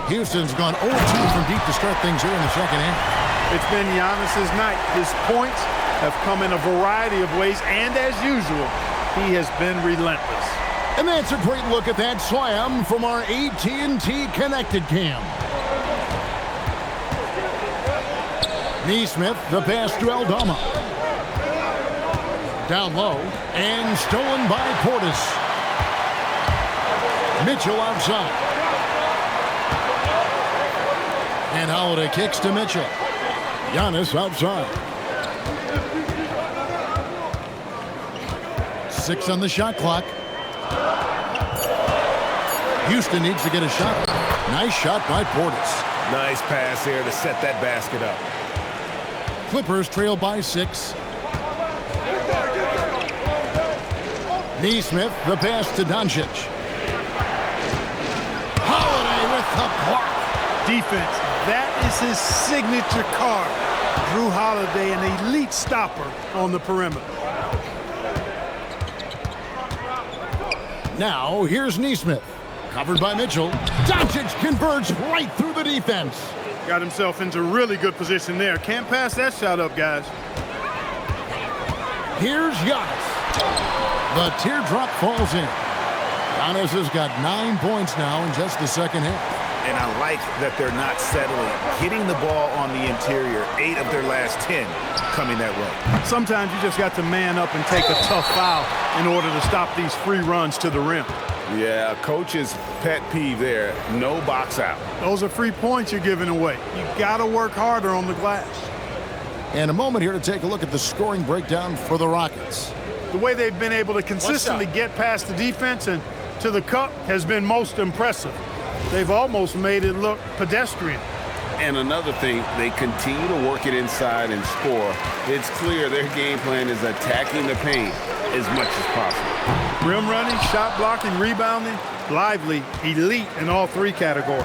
Houston's gone 0-2 from deep to start things here in the second half. It's been Giannis's night. His points have come in a variety of ways, and as usual, he has been relentless. And that's a great look at that slam from our AT&T Connected Cam. Neesmith, the pass to Aldama. Down low, and stolen by Portis. Mitchell outside. And Holiday kicks to Mitchell. Giannis outside. 6 on the shot clock. Houston needs to get a shot. Nice shot by Portis. Nice pass there to set that basket up. Clippers trail by 6. Neesmith, the pass to Doncic. Holiday with the block. Defense, that is his signature card. Drew Holiday, an elite stopper on the perimeter. Now, here's Neesmith. Covered by Mitchell. Doncic converts right through the defense. Got himself into really good position there. Can't pass that shot up, guys. Here's Giannis. The teardrop falls in. Giannis has got 9 points now in just the second half. And I like that they're not settling. Getting the ball on the interior, 8 of their last 10 coming that way. Sometimes you just got to man up and take a tough foul in order to stop these free runs to the rim. Yeah, coach's pet peeve there, no box out. Those are free points you're giving away. You got to work harder on the glass. And a moment here to take a look at the scoring breakdown for the Rockets. The way they've been able to consistently get past the defense and to the cup has been most impressive. They've almost made it look pedestrian. And another thing, they continue to work it inside and score. It's clear their game plan is attacking the paint as much as possible. Rim running, shot blocking, rebounding, lively, elite in all three categories.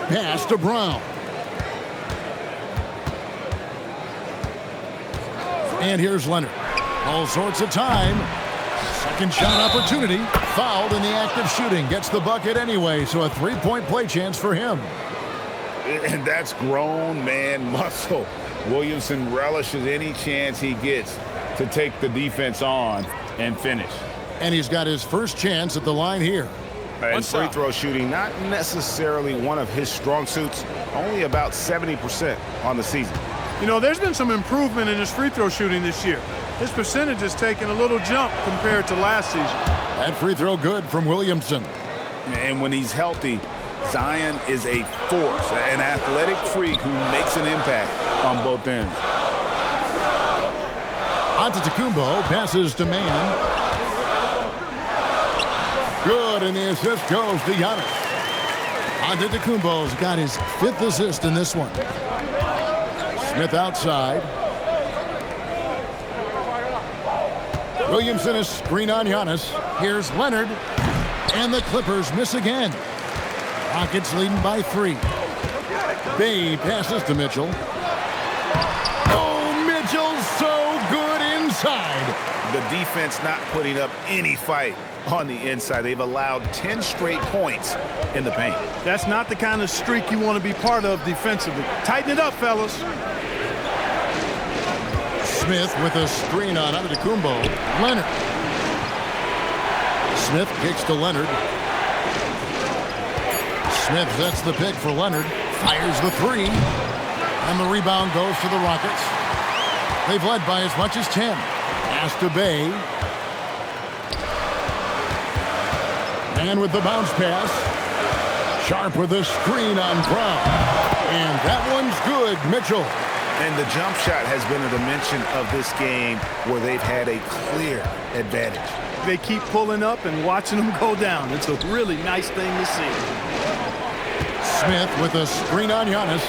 Pass to Brown. And here's Leonard. All sorts of time. Second shot opportunity. Fouled in the act of shooting. Gets the bucket anyway, so a three-point play chance for him. And that's grown man muscle. Williamson relishes any chance he gets to take the defense on and finish. And he's got his first chance at the line here. And free throw shooting, not necessarily one of his strong suits, only about 70% on the season. You know, there's been some improvement in his free throw shooting this year. His percentage has taken a little jump compared to last season. That free throw good from Williamson. And when he's healthy, Zion is a force, an athletic freak who makes an impact on both ends. Antetokounmpo passes to Mann. Good, and the assist goes to Giannis. Antetokounmpo's got his 5th assist in this one. Smith outside. Williamson is screen on Giannis. Here's Leonard. And the Clippers miss again. Rockets leading by 3. Bay passes to Mitchell. Oh, Mitchell's so good inside. The defense not putting up any fight on the inside. They've allowed 10 straight points in the paint. That's not the kind of streak you want to be part of defensively. Tighten it up, fellas. Smith with a screen on Antetokounmpo. Leonard. Smith kicks to Leonard. Smith sets the pick for Leonard. Fires the 3. And the rebound goes to the Rockets. They've led by as much as 10. Pass to Bay. And with the bounce pass. Sharp with a screen on Brown. And that one's good, Mitchell. And the jump shot has been a dimension of this game where they've had a clear advantage. They keep pulling up and watching them go down. It's a really nice thing to see. Smith with a screen on Giannis.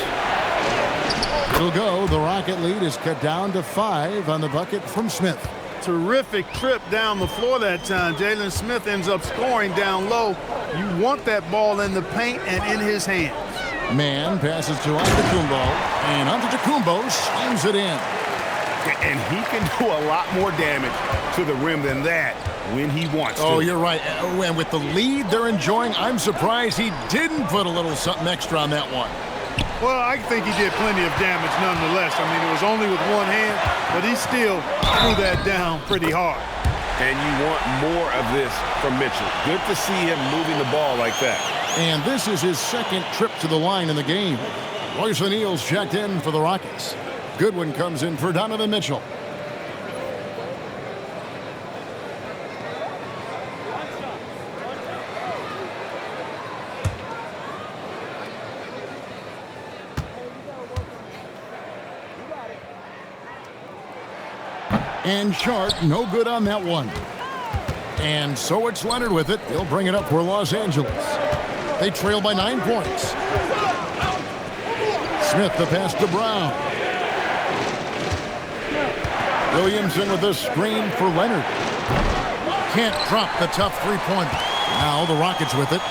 It'll go. The Rocket lead is cut down to 5 on the bucket from Smith. Terrific trip down the floor that time. Jalen Smith ends up scoring down low. You want that ball in the paint and in his hands. Mann passes to Antetokounmpo, and Antetokounmpo slams it in. And he can do a lot more damage to the rim than that when he wants to. Oh, you're right. And with the lead they're enjoying, I'm surprised he didn't put a little something extra on that one. Well, I think he did plenty of damage nonetheless. I mean, it was only with one hand, but he still threw that down pretty hard. And you want more of this from Mitchell. Good to see him moving the ball like that. And this is his 2nd trip to the line in the game. Royce O'Neal's checked in for the Rockets. Goodwin comes in for Donovan Mitchell. And Sharp, no good on that one. And so it's Leonard with it. He'll bring it up for Los Angeles. They trail by 9 points. Smith the pass to Brown. Williamson with the screen for Leonard. Can't drop the tough 3-pointer. Now the Rockets with it.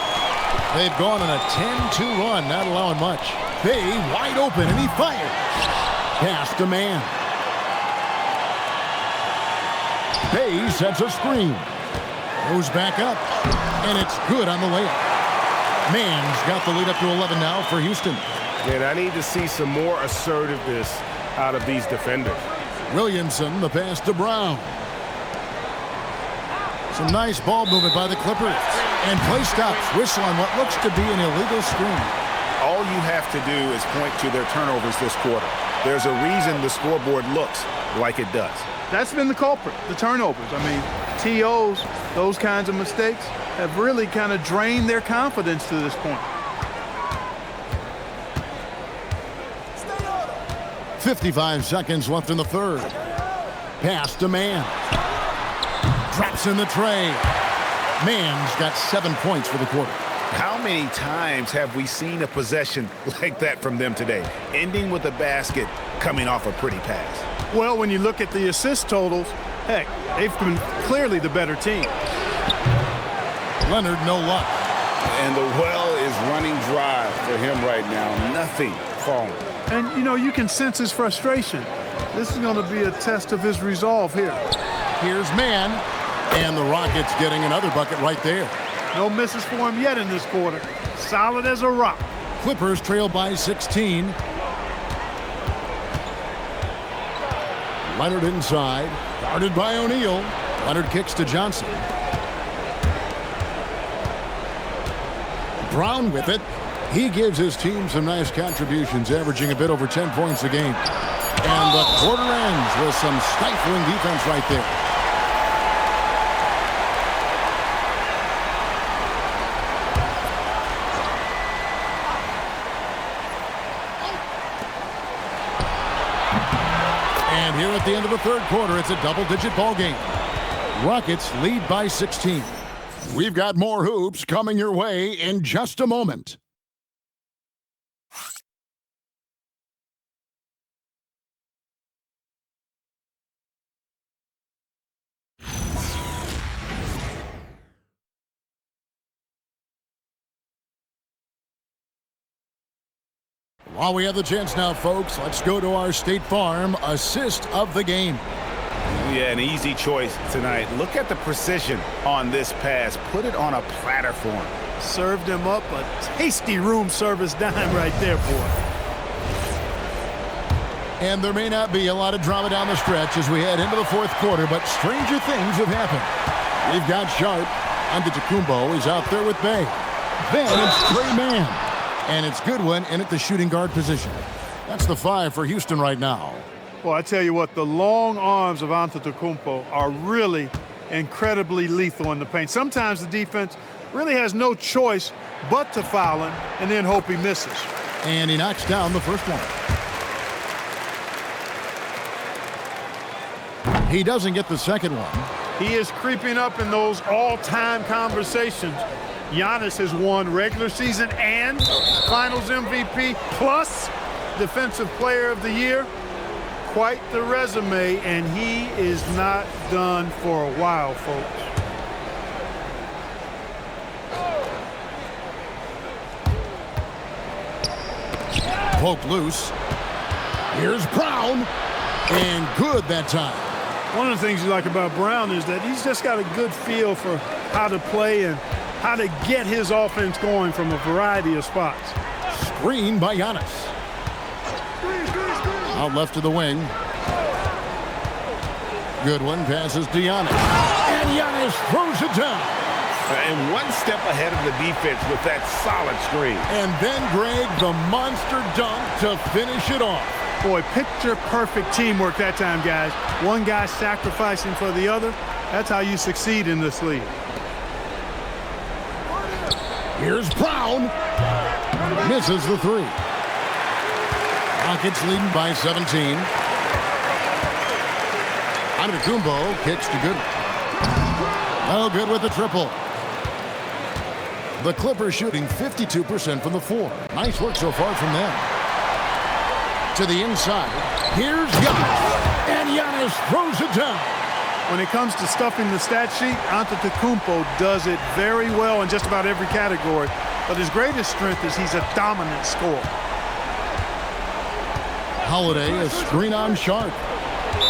They've gone on a 10-2 run, not allowing much. Bay wide open, and he fires. Pass to Mann. Bay sets a screen. Goes back up, and it's good on the layup. Mann's got the lead up to 11 now for Houston. And I need to see some more assertiveness out of these defenders. Williamson, the pass to Brown. Some nice ball movement by the Clippers. And play stops. Whistle on what looks to be an illegal screen. All you have to do is point to their turnovers this quarter. There's a reason the scoreboard looks like it does. That's been the culprit, the turnovers. I mean, TOs, those kinds of mistakes have really kind of drained their confidence to this point. 55 seconds left in the 3rd. Pass to Mann. Drops in the tray. Mann's got 7 points for the quarter. How many times have we seen a possession like that from them today, ending with a basket coming off a pretty pass? Well, when you look at the assist totals, heck, they've been clearly the better team. Leonard, no luck. And the well is running dry for him right now. Nothing falling. And, you know, you can sense his frustration. This is going to be a test of his resolve here. Here's man, and the Rockets getting another bucket right there. No misses for him yet in this quarter. Solid as a rock. Clippers trail by 16. Leonard inside, guarded by O'Neal. Leonard kicks to Johnson. Brown with it. He gives his team some nice contributions, averaging a bit over 10 points a game. And the quarter ends with some stifling defense right there. And here at the end of the third quarter, it's a double-digit ball game. Rockets lead by 16. We've got more hoops coming your way in just a moment. While we have the chance now, folks, let's go to our State Farm assist of the game. Yeah, an easy choice tonight. Look at the precision on this pass. Put it on a platter for him. Served him up a tasty room service dime right there, boy. And there may not be a lot of drama down the stretch as we head into the fourth quarter, but stranger things have happened. We've got Sharp. Antetokounmpo is out there with Bay. Then it's Trey Mann. And it's Goodwin in at the shooting guard position. That's the 5 for Houston right now. Well, I tell you what, the long arms of Antetokounmpo are really incredibly lethal in the paint. Sometimes the defense really has no choice but to foul him and then hope he misses. And he knocks down the first one. He doesn't get the second one. He is creeping up in those all-time conversations. Giannis has won regular season and Finals MVP plus Defensive Player of the Year. Quite the resume, and he is not done for a while, folks. Poke loose. Here's Brown. And good that time. One of the things you like about Brown is that he's just got a good feel for how to play and how to get his offense going from a variety of spots. Screen by Giannis. Out left to the wing. Goodwin passes to Giannis. And Giannis throws it down. And one step ahead of the defense with that solid screen. And then, Greg, the monster dunk to finish it off. Boy, picture-perfect teamwork that time, guys. One guy sacrificing for the other. That's how you succeed in this league. Here's Brown. Misses the 3. Rockets leading by 17. Antetokounmpo kicks to Goodwin. Oh, good with the triple. The Clippers shooting 52% from the floor. Nice work so far from them. To the inside. Here's Giannis. And Giannis throws it down. When it comes to stuffing the stat sheet, Antetokounmpo does it very well in just about every category. But his greatest strength is he's a dominant scorer. Holiday, a screen on Sharp.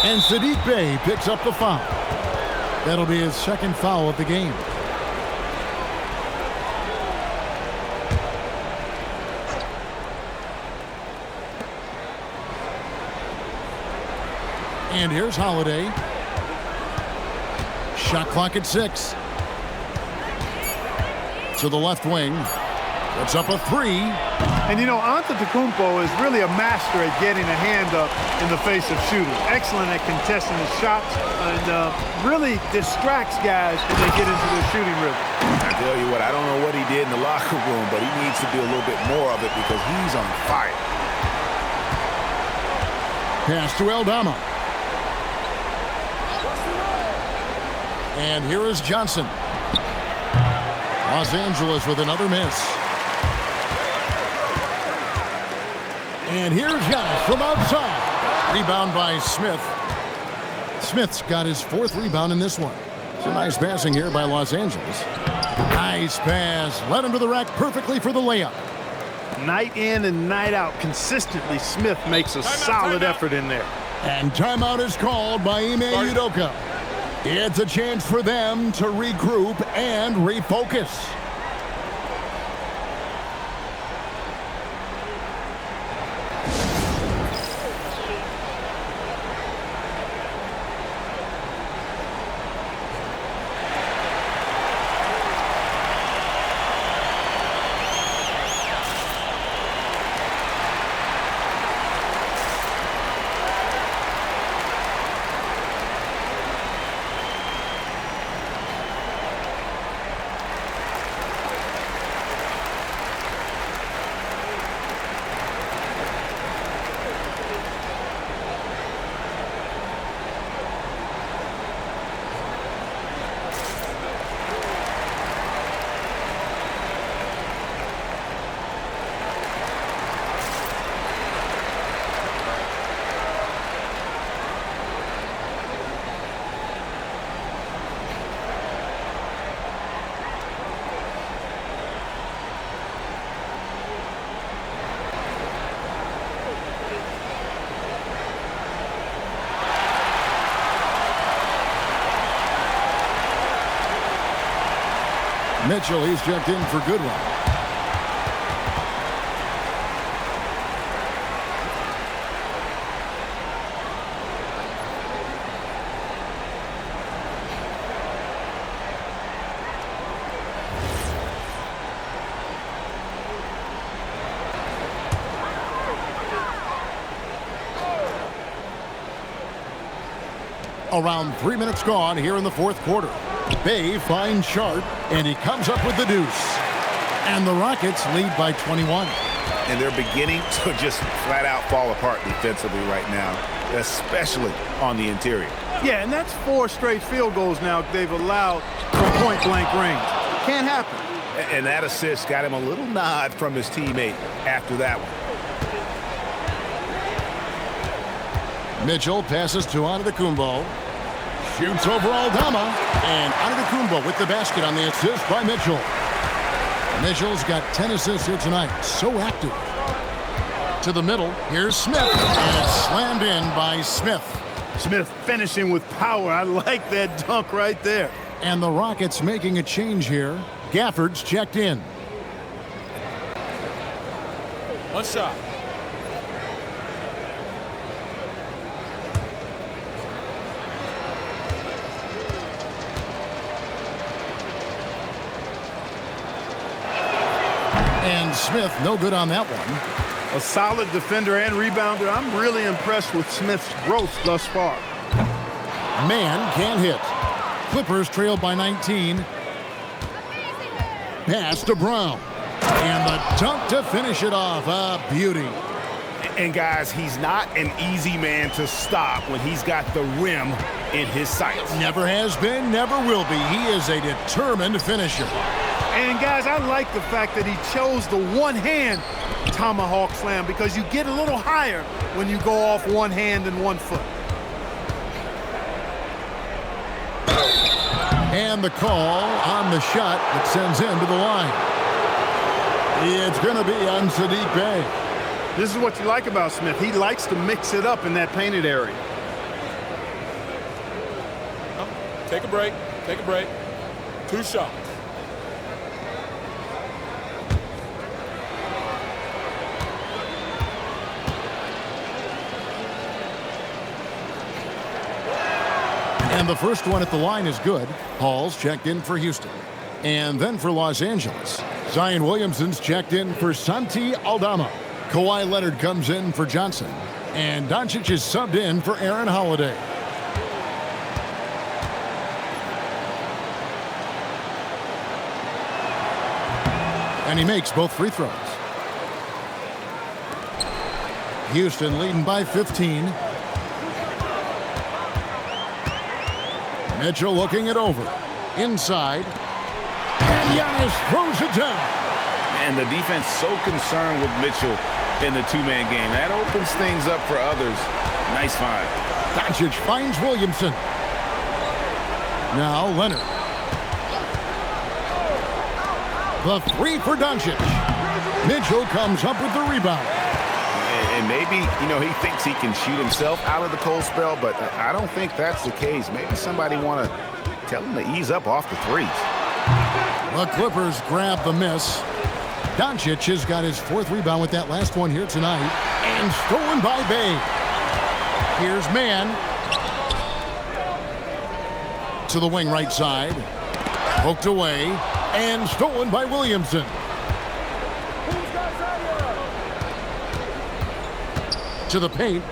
And Saddiq Bey picks up the foul. That'll be his second foul of the game. And here's Holiday. Shot clock at 6. To the left wing. Puts up a 3. And you know, Antetokounmpo is really a master at getting a hand up in the face of shooters. Excellent at contesting his shots and really distracts guys when they get into their shooting rhythm. I tell you what, I don't know what he did in the locker room, but he needs to do a little bit more of it because he's on fire. Pass to Aldama. And here is Johnson. Los Angeles with another miss. And here's Giannis from outside. Rebound by Smith. Smith's got his 4th rebound in this one. Some nice passing here by Los Angeles. Nice pass. Led him to the rack perfectly for the layup. Night in and night out, consistently, Smith makes a solid effort in there. And timeout is called by Ime Udoka. It's a chance for them to regroup and refocus. Mitchell, he's checked in for good one. Around 3 minutes gone here in the 4th quarter. Bay finds Sharp, and he comes up with the deuce. And the Rockets lead by 21. And they're beginning to just flat out fall apart defensively right now, especially on the interior. Yeah, and that's 4 straight field goals now they've allowed from point-blank range. Can't happen. And that assist got him a little nod from his teammate after that one. Mitchell passes to Antetokounmpo. Shoots over Aldama. And Antetokounmpo with the basket on the assist by Mitchell. Mitchell's got 10 assists here tonight. So active. To the middle. Here's Smith. And it's slammed in by Smith. Smith finishing with power. I like that dunk right there. And the Rockets making a change here. Gafford's checked in. One shot. And Smith, no good on that one. A solid defender and rebounder. I'm really impressed with Smith's growth thus far. Man can't hit. Clippers trail by 19. Pass to Brown. And the dunk to finish it off. A beauty. And guys, he's not an easy man to stop when he's got the rim in his sights. Never has been, never will be. He is a determined finisher. And guys, I like the fact that he chose the one-hand tomahawk slam because you get a little higher when you go off one hand and 1 foot. And the call on the shot that sends him to the line. It's going to be on Saddiq Bey. This is what you like about Smith. He likes to mix it up in that painted area. Take a break. Take a break. 2 shots. And the first one at the line is good. Hall's checked in for Houston. And then for Los Angeles, Zion Williamson's checked in for Santi Aldama. Kawhi Leonard comes in for Johnson. And Doncic is subbed in for Aaron Holiday. And he makes both free throws. Houston leading by 15. Mitchell looking it over. Inside. And Giannis throws it down. And the defense so concerned with Mitchell in the two-man game. That opens things up for others. Nice find. Doncic finds Williamson. Now Leonard. The three for Doncic. Mitchell comes up with the rebound. And maybe, he thinks he can shoot himself out of the cold spell, but I don't think that's the case. Maybe somebody want to tell him to ease up off the threes. The Clippers grab the miss. Doncic has got his fourth rebound with that last one here tonight. And stolen by Bay. Here's Mann. To the wing right side. Poked away. And stolen by Williamson. To the paint.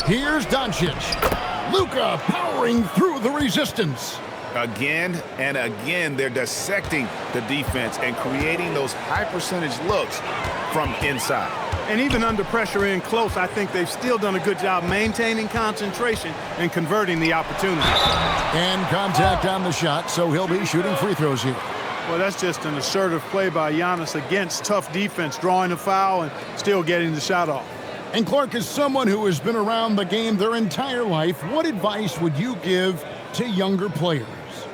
Here's Doncic. Luka powering through the resistance. Again and again, they're dissecting the defense and creating those high-percentage looks from inside. And even under pressure in close, I think they've still done a good job maintaining concentration and converting the opportunity. And contact on the shot, so he'll be shooting free throws here. Well, that's just an assertive play by Giannis against tough defense, drawing a foul and still getting the shot off. And Clark, is someone who has been around the game their entire life, what advice would you give to younger players?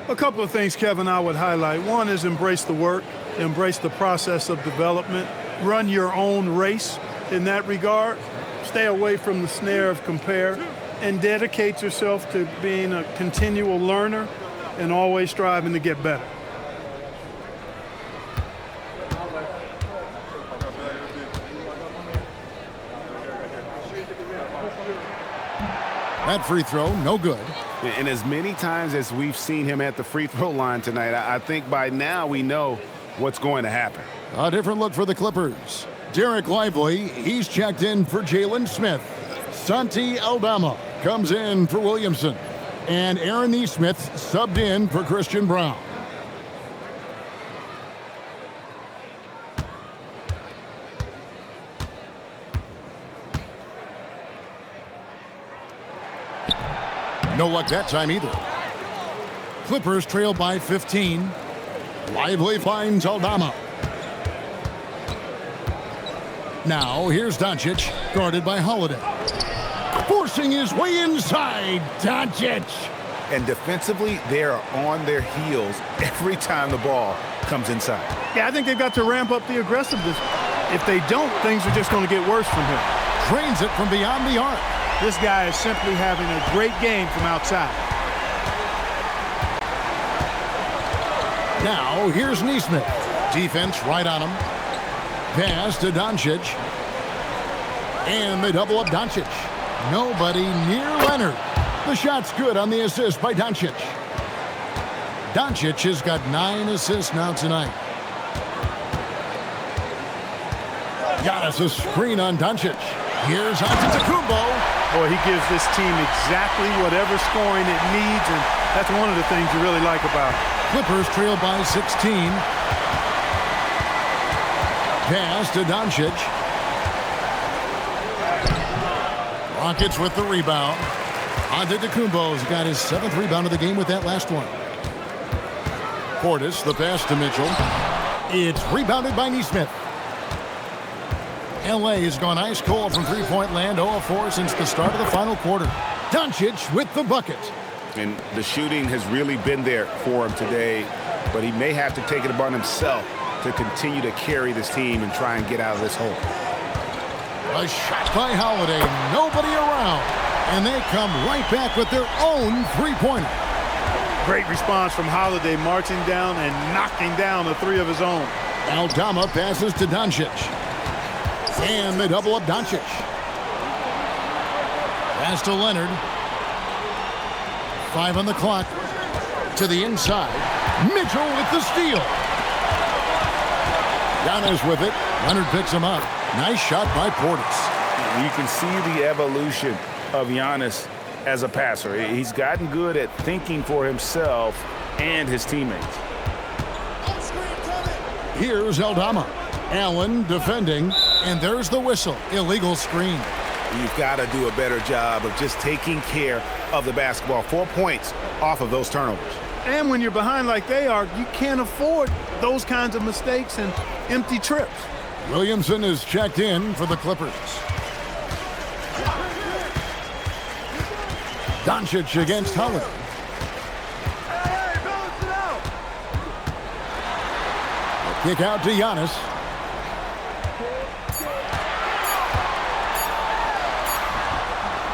A couple of things, Kevin, I would highlight. One is embrace the work, embrace the process of development, run your own race in that regard, stay away from the snare of compare, and dedicate yourself to being a continual learner and always striving to get better. That free throw, no good. And as many times as we've seen him at the free throw line tonight, I think by now we know what's going to happen. A different look for the Clippers. Derek Lively, he's checked in for Jalen Smith. Santi Aldama comes in for Williamson. And Aaron Nesmith subbed in for Christian Brown. No luck that time either. Clippers trail by 15. Lively finds Aldama. Now here's Doncic, guarded by Holiday. Forcing his way inside, Doncic. And defensively, they are on their heels every time the ball comes inside. Yeah, I think they've got to ramp up the aggressiveness. If they don't, things are just going to get worse from him. Drains it from beyond the arc. This guy is simply having a great game from outside. Now, here's Nesmith. Defense right on him. Pass to Doncic. And they double up Doncic. Nobody near Leonard. The shot's good on the assist by Doncic. Doncic has got 9 assists now tonight. Giannis a screen on Doncic. Here's Antetokounmpo. Boy, he gives this team exactly whatever scoring it needs, and that's one of the things you really like about it. Clippers trail by 16. Pass to Doncic. Rockets with the rebound. Antetokounmpo's got his 7th rebound of the game with that last one. Portis, the pass to Mitchell. It's rebounded by Nesmith. LA has gone ice cold from three-point land, 0 of 4 since the start of the final quarter. Doncic with the bucket. And the shooting has really been there for him today, but he may have to take it upon himself to continue to carry this team and try and get out of this hole. A shot by Holiday, nobody around, and they come right back with their own three-pointer. Great response from Holiday, marching down and knocking down a 3 of his own. Aldama passes to Doncic. And they double up Doncic. Pass to Leonard. 5 on the clock. To the inside. Mitchell with the steal. Giannis with it. Leonard picks him up. Nice shot by Portis. You can see the evolution of Giannis as a passer. He's gotten good at thinking for himself and his teammates. Here's Aldama. Allen defending, and there's the whistle. Illegal screen. You've got to do a better job of just taking care of the basketball. 4 points off of those turnovers. And when you're behind like they are, you can't afford those kinds of mistakes and empty trips. Williamson is checked in for the Clippers. Doncic against Holiday. Kick out to Giannis.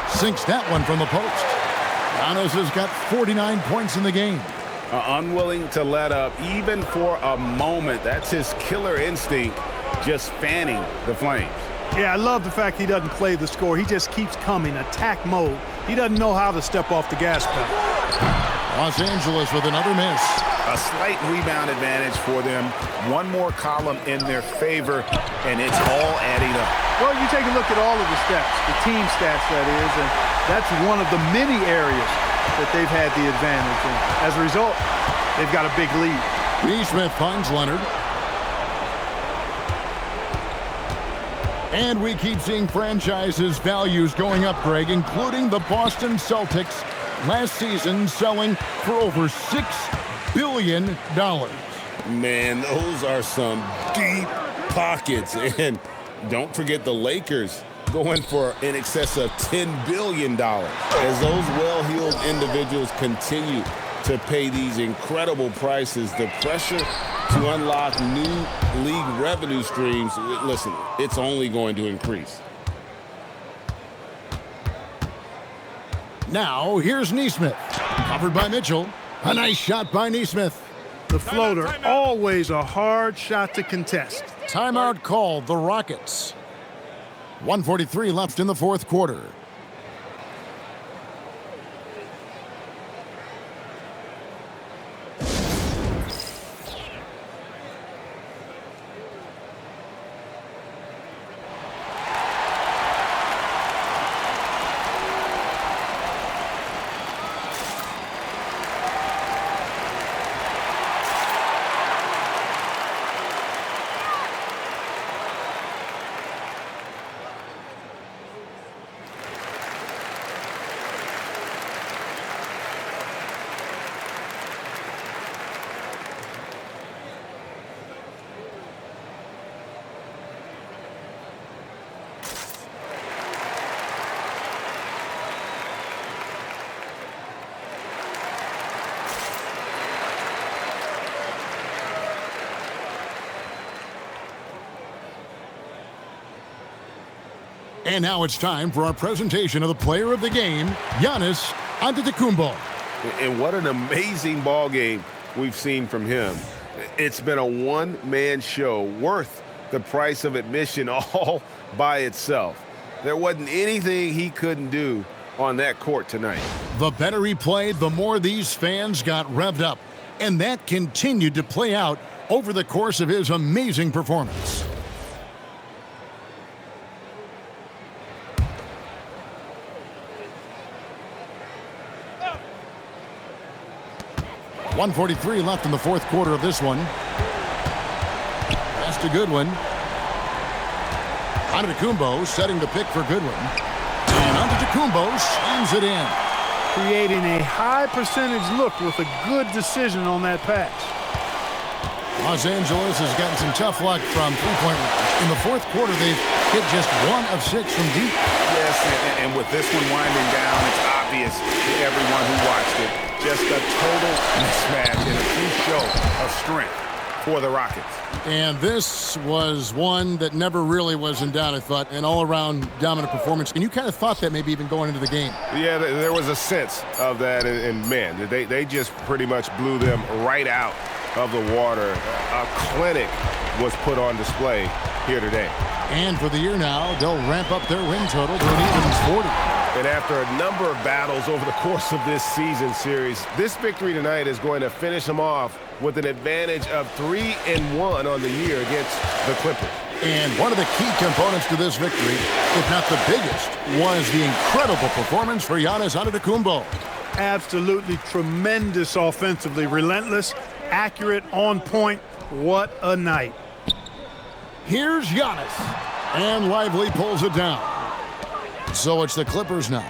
Sinks that one from the post. Giannis has got 49 points in the game. Unwilling to let up even for a moment. That's his killer instinct, just fanning the flames. Yeah, I love the fact he doesn't play the score. He just keeps coming, attack mode. He doesn't know how to step off the gas pedal. Los Angeles with another miss. A slight rebound advantage for them. One more column in their favor, and it's all adding up. Well, you take a look at all of the stats, the team stats, that is, and that's one of the many areas that they've had the advantage. And as a result, they've got a big lead. Neesmith finds Leonard. And we keep seeing franchises' values going up, Greg, including the Boston Celtics last season selling for over $6 billion. Man, those are some deep pockets. And don't forget the Lakers going for in excess of $10 billion. As those well-heeled individuals continue to pay these incredible prices, the pressure to unlock new league revenue streams, listen, it's only going to increase. Now, here's Neesmith. Covered by Mitchell. A nice shot by Neesmith. The floater, always a hard shot to contest. Timeout called, the Rockets. 1:43 left in the fourth quarter. And now it's time for our presentation of the player of the game, Giannis Antetokounmpo. And what an amazing ball game we've seen from him. It's been a one-man show worth the price of admission all by itself. There wasn't anything he couldn't do on that court tonight. The better he played, the more these fans got revved up. And that continued to play out over the course of his amazing performance. 1:43 left in the fourth quarter of this one. Pass to Goodwin. Antetokounmpo setting the pick for Goodwin. And Antetokounmpo slams it in. Creating a high percentage look with a good decision on that pass. Los Angeles has gotten some tough luck from three-point range. In the fourth quarter, they've hit just 1 of 6 from deep. Yes, and with this one winding down, it's obvious to everyone who watched it. Just a total mismatch and a true show of strength for the Rockets. And this was one that never really was in doubt, I thought, an all-around dominant performance. And you kind of thought that maybe even going into the game. Yeah, there was a sense of that, and man, they just pretty much blew them right out of the water. A clinic was put on display here today. And for the year now, they'll ramp up their win total to an even 40. And after a number of battles over the course of this season series, this victory tonight is going to finish them off with an advantage of 3-1 on the year against the Clippers. And one of the key components to this victory, if not the biggest, was the incredible performance for Giannis Antetokounmpo. Absolutely tremendous offensively, relentless, accurate, on point. What a night. Here's Giannis, and Lively pulls it down. So it's the Clippers now.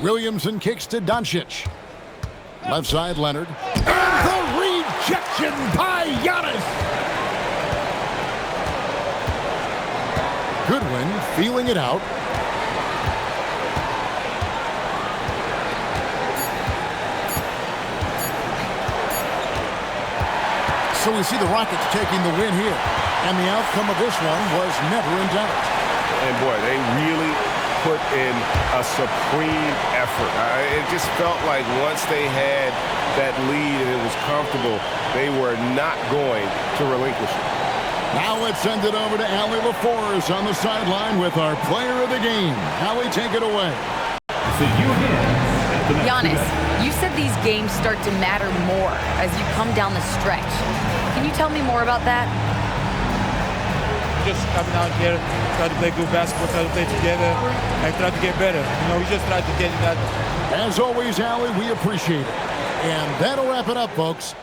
Williamson kicks to Doncic. Left side, Leonard. question by Giannis. Goodwin feeling it out. So we see the Rockets taking the win here. And the outcome of this one was never in doubt. And boy, they really put in a supreme effort. It just felt like once they had that lead and it was comfortable, they were not going to relinquish it. Now let's send it over to Allie LaForce on the sideline with our player of the game. Allie, take it away. Giannis, you said these games start to matter more as you come down the stretch. Can you tell me more about that? Just coming out here, try to play good basketball, try to play together, and try to get better. We just try to get in that. As always, Allie, we appreciate it. And that'll wrap it up, folks.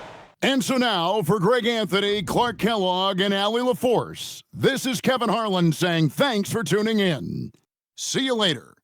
And so now, for Greg Anthony, Clark Kellogg, and Allie LaForce, this is Kevin Harlan saying thanks for tuning in. See you later.